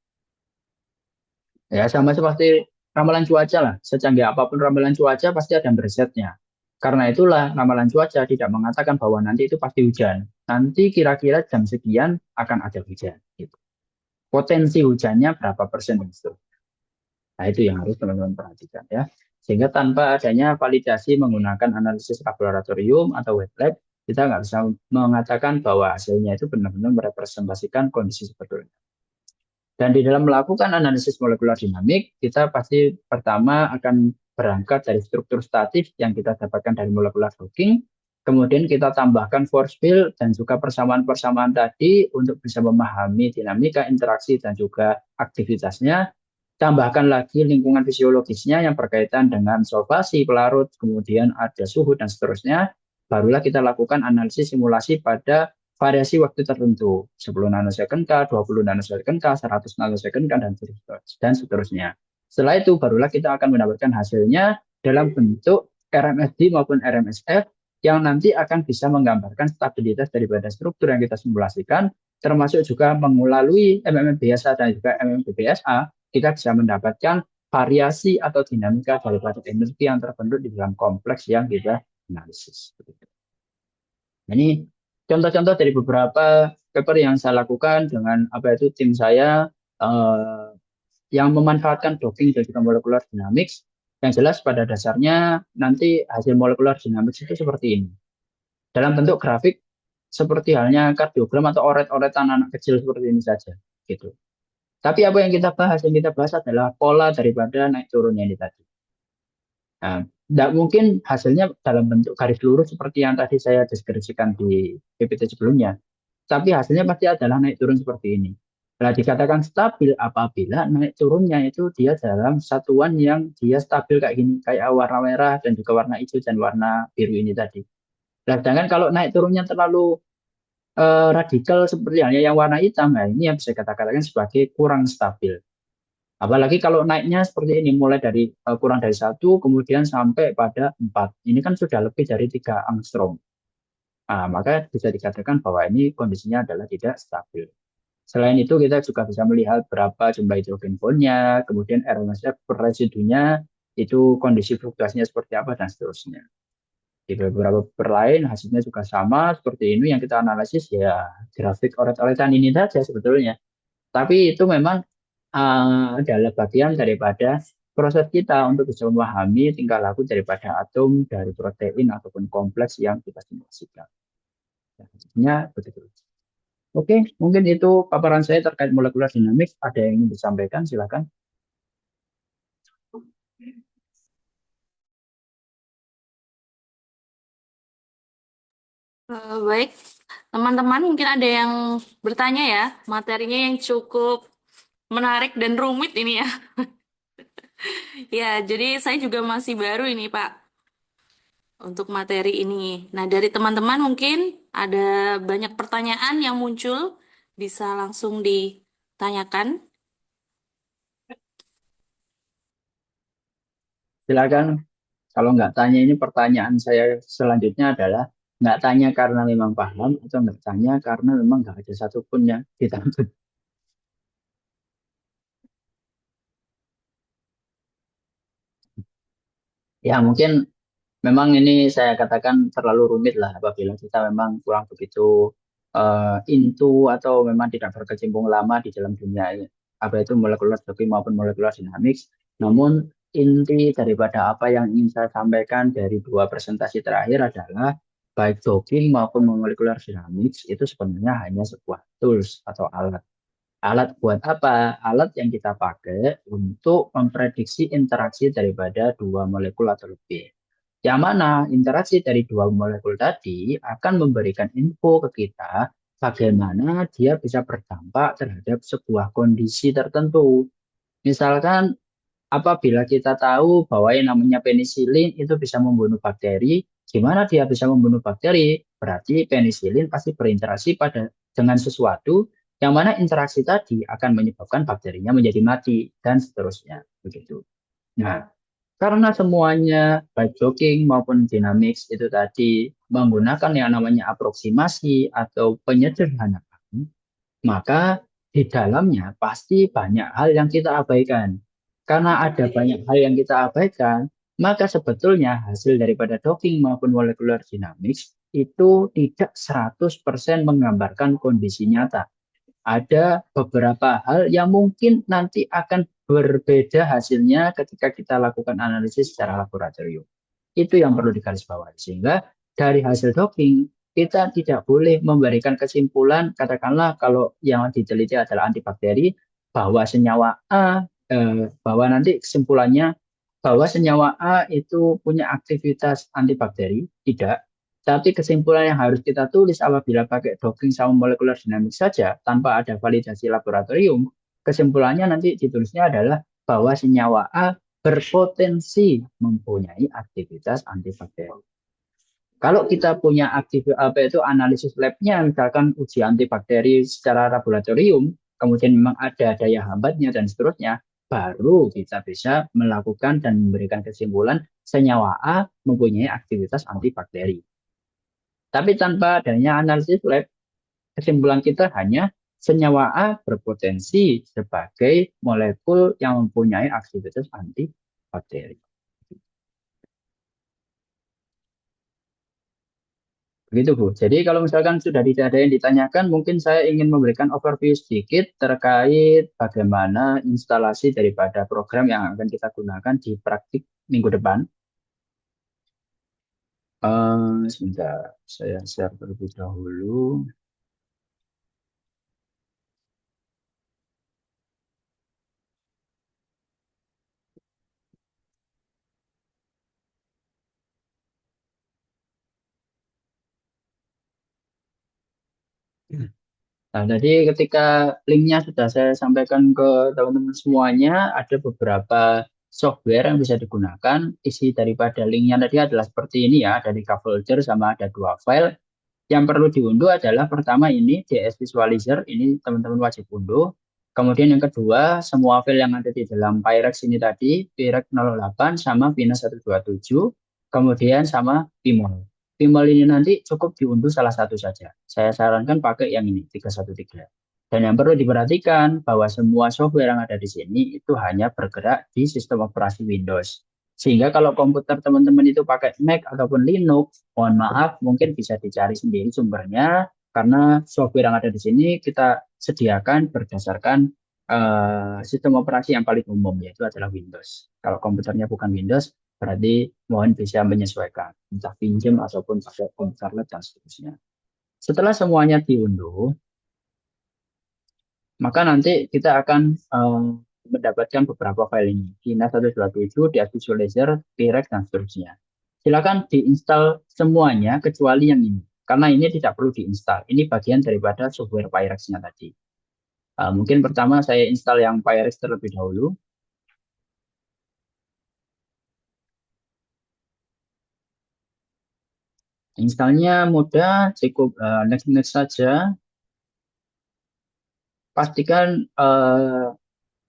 B: Ya, sama seperti ramalan cuaca lah. Secanggih apapun ramalan cuaca pasti ada presetnya. Karena itulah ramalan cuaca tidak mengatakan bahwa nanti itu pasti hujan. Nanti kira-kira jam sekian akan ada hujan. Gitu. Potensi hujannya berapa persen dan seterusnya. Nah, itu yang harus teman-teman perhatikan ya. Sehingga tanpa adanya validasi menggunakan analisis laboratorium atau wet lab, kita nggak bisa mengatakan bahwa hasilnya itu benar-benar merepresentasikan kondisi sebetulnya. Dan di dalam melakukan analisis molekular dinamik, kita pasti pertama akan berangkat dari struktur statis yang kita dapatkan dari molekular docking, kemudian kita tambahkan force field dan juga persamaan-persamaan tadi untuk bisa memahami dinamika interaksi dan juga aktivitasnya. Tambahkan lagi lingkungan fisiologisnya yang berkaitan dengan solvasi, pelarut, kemudian ada suhu dan seterusnya. Barulah kita lakukan analisis simulasi pada variasi waktu tertentu, 10 nanosecond K, 20 nanosecond K, 100 nanosecond K, dan seterusnya. Setelah itu, barulah kita akan mendapatkan hasilnya dalam bentuk RMSD maupun RMSF yang nanti akan bisa menggambarkan stabilitas daripada struktur yang kita simulasikan, termasuk juga melalui MMM biasa dan juga MMM BBSA, kita bisa mendapatkan variasi atau dinamika daripada energi yang terbentuk di dalam kompleks yang kita analisis. Nah, ini contoh-contoh dari beberapa paper yang saya lakukan dengan apa itu tim saya eh, yang memanfaatkan docking dan juga molecular dynamics. Yang jelas pada dasarnya nanti hasil molecular dynamics itu seperti ini. Dalam bentuk grafik seperti halnya kardiogram atau oret-oretan anak kecil seperti ini saja. Gitu. Tapi apa yang kita bahas? Yang kita bahas adalah pola daripada naik turunnya ini tadi. Nah, tidak mungkin hasilnya dalam bentuk garis lurus seperti yang tadi saya deskripsikan di PPT sebelumnya. Tapi hasilnya pasti adalah naik turun seperti ini. Nah, dikatakan stabil apabila naik turunnya itu dia dalam satuan yang dia stabil kayak gini, kayak warna merah dan juga warna hijau dan warna biru ini tadi. Nah, sedangkan kalau naik turunnya terlalu radikal seperti halnya yang warna hitam, nah ini yang bisa kita katakan sebagai kurang stabil. Apalagi kalau naiknya seperti ini, mulai dari kurang dari satu, kemudian sampai pada 4. Ini kan sudah lebih dari 3 angstrom. Nah, maka bisa dikatakan bahwa ini kondisinya adalah tidak stabil. Selain itu, kita juga bisa melihat berapa jumlah hidrogen bondnya, kemudian RMSF per residunya, itu kondisi fluktuasinya seperti apa, dan seterusnya. Di beberapa paper lain, hasilnya juga sama, seperti ini yang kita analisis, ya grafik oret-oretan ini saja sebetulnya. Tapi itu memang adalah bagian daripada proses kita untuk bisa memahami tingkah laku daripada atom, dari protein, ataupun kompleks yang kita simulasikan. Ya, begitu. Oke, mungkin itu paparan saya terkait molekular dynamics. Ada yang ingin disampaikan, silakan.
A: Baik, teman-teman mungkin ada yang bertanya ya, materinya yang cukup menarik dan rumit ini ya. Ya, jadi saya juga masih baru ini Pak untuk materi ini. Nah, dari teman-teman mungkin ada banyak pertanyaan yang muncul, bisa langsung ditanyakan.
B: Silakan. Kalau nggak tanya ini pertanyaan saya selanjutnya adalah nggak tanya karena memang paham atau nggak tanya karena memang nggak ada satupun yang ditangkap. Ya mungkin memang ini saya katakan terlalu rumit lah apabila kita memang kurang begitu into atau memang tidak berkecimpung lama di dalam dunia ini. Apa itu molekular biologi maupun molekular dynamics. Namun inti daripada apa yang ingin saya sampaikan dari dua presentasi terakhir adalah baik jogging maupun molekular dynamics itu sebenarnya hanya sebuah tools atau alat. Alat buat apa? Alat yang kita pakai untuk memprediksi interaksi daripada dua molekul atau lebih. Yang mana interaksi dari dua molekul tadi akan memberikan info ke kita bagaimana dia bisa berdampak terhadap sebuah kondisi tertentu. Misalkan apabila kita tahu bahwa yang namanya penisilin itu bisa membunuh bakteri, gimana dia bisa membunuh bakteri? Berarti penisilin pasti berinteraksi dengan sesuatu yang mana interaksi tadi akan menyebabkan bakterinya menjadi mati dan seterusnya begitu. Nah, karena semuanya baik jogging maupun dynamics itu tadi menggunakan yang namanya aproksimasi atau penyederhanaan, maka di dalamnya pasti banyak hal yang kita abaikan. Karena ada banyak hal yang kita abaikan, maka sebetulnya hasil daripada docking maupun molecular dynamics itu tidak 100% menggambarkan kondisi nyata. Ada beberapa hal yang mungkin nanti akan berbeda hasilnya ketika kita lakukan analisis secara laboratorium. Itu yang perlu digarisbawahi. Sehingga dari hasil docking, kita tidak boleh memberikan kesimpulan, katakanlah kalau yang diteliti adalah antibakteri, bahwa senyawa A, bahwa nanti kesimpulannya bahwa senyawa A itu punya aktivitas antibakteri, tidak. Tapi kesimpulan yang harus kita tulis apabila pakai docking sama molecular dynamics saja, tanpa ada validasi laboratorium, kesimpulannya nanti ditulisnya adalah bahwa senyawa A berpotensi mempunyai aktivitas antibakteri. Kalau kita punya aktif apa itu analisis labnya, misalkan uji antibakteri secara laboratorium, kemudian memang ada daya hambatnya dan seterusnya, baru kita bisa melakukan dan memberikan kesimpulan senyawa A mempunyai aktivitas antibakteri. Tapi tanpa adanya analisis lab, kesimpulan kita hanya senyawa A berpotensi sebagai molekul yang mempunyai aktivitas antibakteri. Begitu, Bu. Jadi kalau misalkan sudah tidak ada yang ditanyakan, mungkin saya ingin memberikan overview sedikit terkait bagaimana instalasi daripada program yang akan kita gunakan di praktik minggu depan. Sebentar, saya share terlebih dahulu. Nah, jadi ketika linknya sudah saya sampaikan ke teman-teman semuanya, ada beberapa software yang bisa digunakan. Isi daripada linknya tadi adalah seperti ini ya, ada 3 folder sama ada 2 file. Yang perlu diunduh adalah pertama ini DS Visualizer, ini teman-teman wajib unduh. Kemudian yang kedua, semua file yang ada di dalam Pyrex ini tadi, Pyrex 08 sama Vina 127, kemudian sama Pimol. Pimol ini nanti cukup diunduh salah satu saja. Saya sarankan pakai yang ini, 313. Dan yang perlu diperhatikan bahwa semua software yang ada di sini itu hanya bergerak di sistem operasi Windows. Sehingga kalau komputer teman-teman itu pakai Mac ataupun Linux, mohon maaf, mungkin bisa dicari sendiri sumbernya, karena software yang ada di sini kita sediakan berdasarkan sistem operasi yang paling umum, yaitu adalah Windows. Kalau komputernya bukan Windows, berarti mohon bisa menyesuaikan, entah pinjam ataupun pakai komputer lab dan seterusnya. Setelah semuanya diunduh, maka nanti kita akan mendapatkan beberapa file ini. Kina 127, DS Visualizer, T-Rex, dan seterusnya. Silakan diinstal semuanya kecuali yang ini. Karena ini tidak perlu diinstal. Ini bagian daripada software Pyrex-nya tadi. Mungkin pertama saya install yang Pyrex terlebih dahulu. Installnya mudah, cukup next-next saja. Pastikan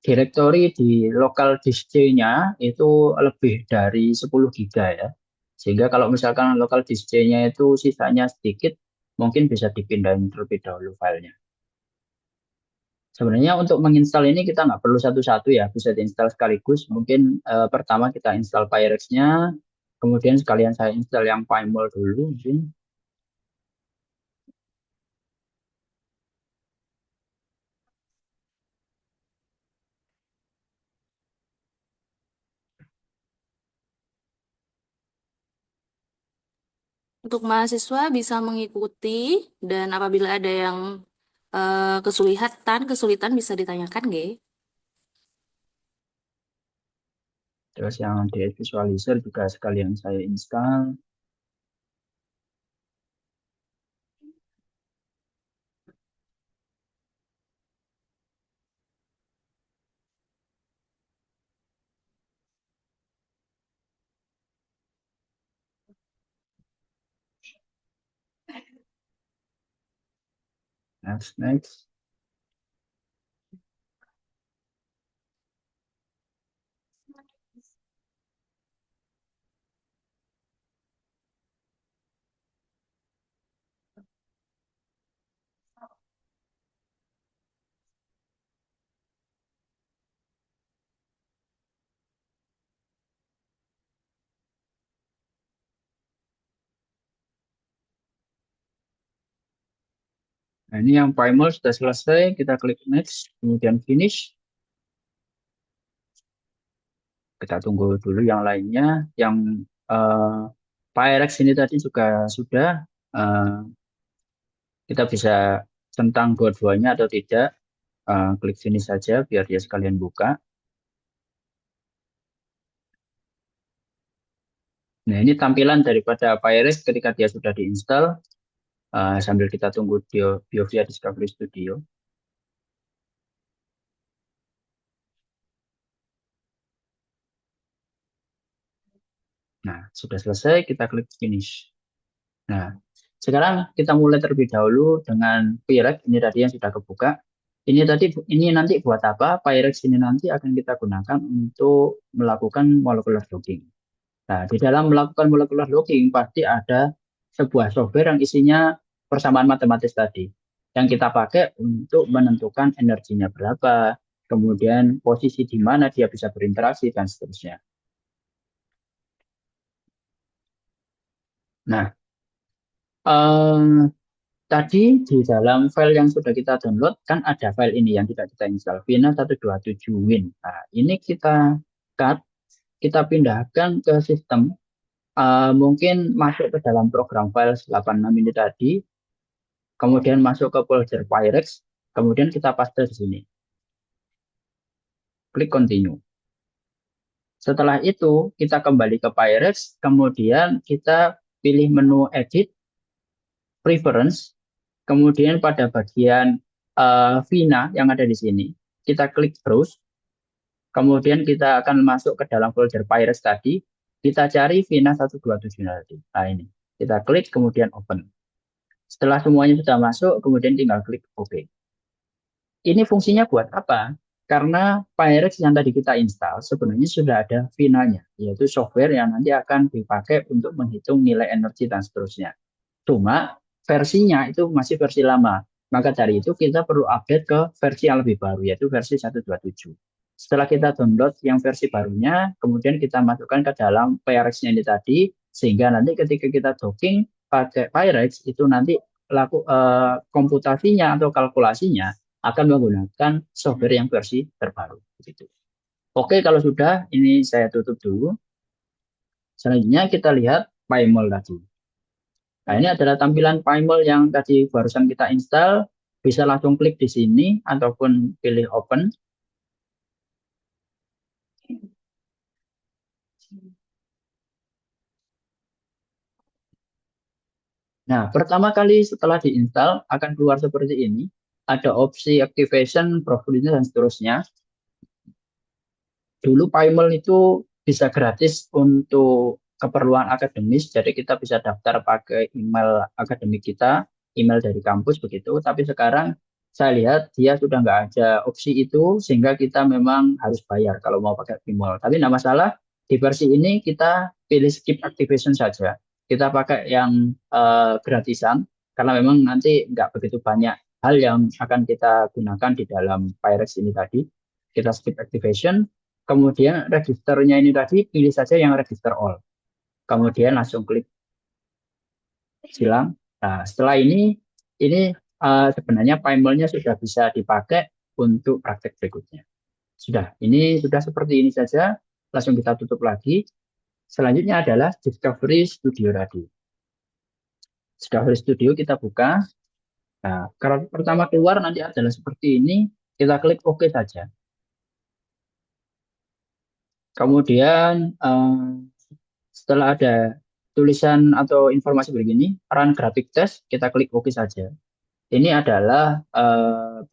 B: direktori di local disk-nya itu lebih dari 10 giga ya. Sehingga kalau misalkan local disk-nya itu sisanya sedikit, mungkin bisa dipindahin terlebih dahulu filenya. Sebenarnya untuk menginstal ini kita nggak perlu satu-satu ya, bisa diinstal sekaligus. Mungkin pertama kita install Pyrex-nya, kemudian sekalian saya install yang Pymol dulu mungkin.
A: Untuk mahasiswa bisa mengikuti dan apabila ada yang kesulitan bisa ditanyakan, G.
B: Terus yang DS Visualizer juga sekalian saya install. Next. Nah, ini yang primer sudah selesai, kita klik next, kemudian finish. Kita tunggu dulu yang lainnya. Yang eh, Pyrex ini tadi juga sudah. eh, Kita bisa centang dua-duanya atau tidak. Klik finish saja biar dia sekalian buka. Nah, ini tampilan daripada Pyrex ketika dia sudah diinstal. Sambil kita tunggu BioVia Discovery Studio. Nah, sudah selesai, kita klik finish. Nah, sekarang kita mulai terlebih dahulu dengan Pyrex. Ini tadi yang sudah kebuka. Ini nanti buat apa? Pyrex ini nanti akan kita gunakan untuk melakukan molecular docking. Nah, di dalam melakukan molecular docking pasti ada sebuah software yang isinya persamaan matematis tadi. Yang kita pakai untuk menentukan energinya berapa, kemudian posisi di mana dia bisa berinteraksi, dan seterusnya. Nah, eh, tadi di dalam file yang sudah kita download kan ada file ini yang tidak kita install, Vina 127 Win. Nah, ini kita cut, kita pindahkan ke sistem. Mungkin masuk ke dalam program file 86 ini tadi, kemudian masuk ke folder Pyrex, kemudian kita paste di sini. Klik continue. Setelah itu, kita kembali ke Pyrex, kemudian kita pilih menu edit, preference, kemudian pada bagian Vina yang ada di sini, kita klik browse, kemudian kita akan masuk ke dalam folder Pyrex tadi, kita cari Vina 127 tadi. Nah ini, kita klik kemudian open. Setelah semuanya sudah masuk, kemudian tinggal klik OK. Ini fungsinya buat apa? Karena Pyrex yang tadi kita install sebenarnya sudah ada finalnya, yaitu software yang nanti akan dipakai untuk menghitung nilai energi dan seterusnya. Cuma versinya itu masih versi lama. Maka dari itu kita perlu update ke versi yang lebih baru, yaitu versi 127. Setelah kita download yang versi barunya, kemudian kita masukkan ke dalam Pyrex-nya ini tadi, sehingga nanti ketika kita docking pakai Pyrex, itu nanti komputasinya atau kalkulasinya akan menggunakan software yang versi terbaru. Begitu. Oke, kalau sudah, ini saya tutup dulu. Selanjutnya kita lihat PyMol tadi. Nah, ini adalah tampilan PyMol yang tadi barusan kita install. Bisa langsung klik di sini ataupun pilih open. Nah, pertama kali setelah diinstal akan keluar seperti ini. Ada opsi activation, probability, dan seterusnya. Dulu PyMol itu bisa gratis untuk keperluan akademis, jadi kita bisa daftar pakai email akademik kita, email dari kampus begitu. Tapi sekarang saya lihat dia sudah nggak ada opsi itu, sehingga kita memang harus bayar kalau mau pakai PyMol. Tapi nggak masalah, di versi ini kita pilih skip activation saja. Kita pakai yang gratisan, karena memang nanti nggak begitu banyak hal yang akan kita gunakan di dalam Pyrex ini tadi. Kita skip activation. Kemudian registernya ini tadi pilih saja yang register all. Kemudian langsung klik silang. Nah, setelah ini sebenarnya PyMol-nya sudah bisa dipakai untuk praktek berikutnya. Sudah, ini sudah seperti ini saja. Langsung kita tutup lagi. Selanjutnya adalah Discovery Studio tadi. Discovery Studio kita buka. Nah, kalau pertama keluar nanti adalah seperti ini. Kita klik OK saja. Kemudian setelah ada tulisan atau informasi begini, run graphic test, kita klik OK saja. Ini adalah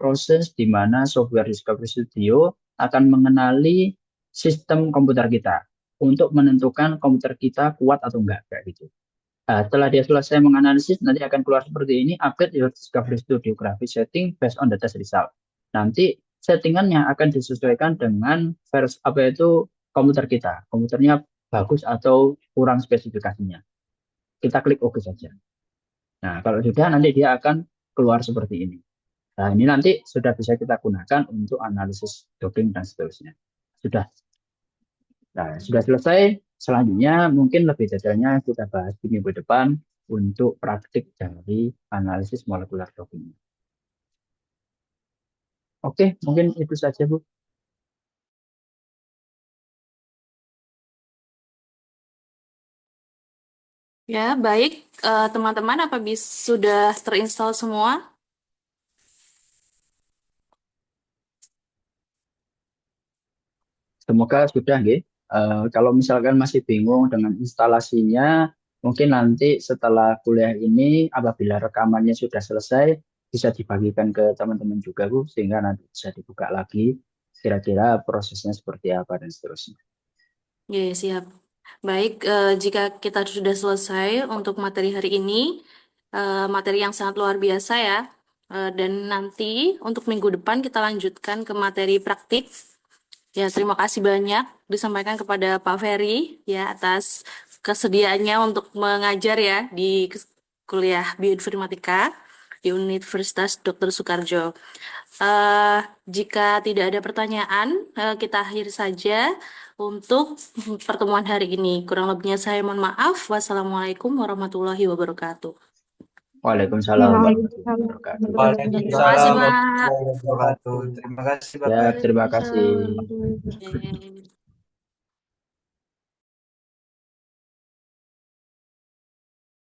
B: proses di mana software Discovery Studio akan mengenali sistem komputer kita untuk menentukan komputer kita kuat atau enggak, kayak gitu. Nah, setelah dia selesai menganalisis, nanti akan keluar seperti ini, update your Discovery Studio graphics setting based on the test result. Nanti settingannya akan disesuaikan dengan versi apa itu komputer kita. Komputernya bagus atau kurang spesifikasinya. Kita klik OK saja. Nah, kalau sudah nanti dia akan keluar seperti ini. Nah, ini nanti sudah bisa kita gunakan untuk analisis docking dan seterusnya. Sudah. Nah, sudah selesai. Selanjutnya mungkin lebih detailnya kita bahas di minggu depan untuk praktik dari analisis molekular docking. Oke, mungkin itu saja, Bu.
A: Ya, baik. Teman-teman, apa sudah terinstall semua?
B: Semoga sudah, nggih. Kalau misalkan masih bingung dengan instalasinya, mungkin nanti setelah kuliah ini, apabila rekamannya sudah selesai, bisa dibagikan ke teman-teman juga, Bu, sehingga nanti bisa dibuka lagi kira-kira prosesnya seperti apa dan seterusnya.
A: Ya, siap. Baik, jika kita sudah selesai untuk materi hari ini, materi yang sangat luar biasa ya. Dan nanti untuk minggu depan kita lanjutkan ke materi praktik. Ya, terima kasih banyak disampaikan kepada Pak Ferry ya atas kesediaannya untuk mengajar ya di kuliah Bioinformatika di Universitas Dr. Soekarjo. Eh, Jika tidak ada pertanyaan, kita akhiri saja untuk pertemuan hari ini. Kurang lebihnya saya mohon maaf. Wassalamualaikum warahmatullahi wabarakatuh.
B: Waalaikumsalam warahmatullahi
C: Waalaikumsalam
B: wabarakatuh.
A: Terima kasih,
C: warahmatullahi
D: Waalaikumsalam
A: Pak.
D: warahmatullahi wabarakatuh. Terima kasih,
B: Ya,
D: Bapak.
B: terima kasih.
C: wabarakatuh.
A: Oke.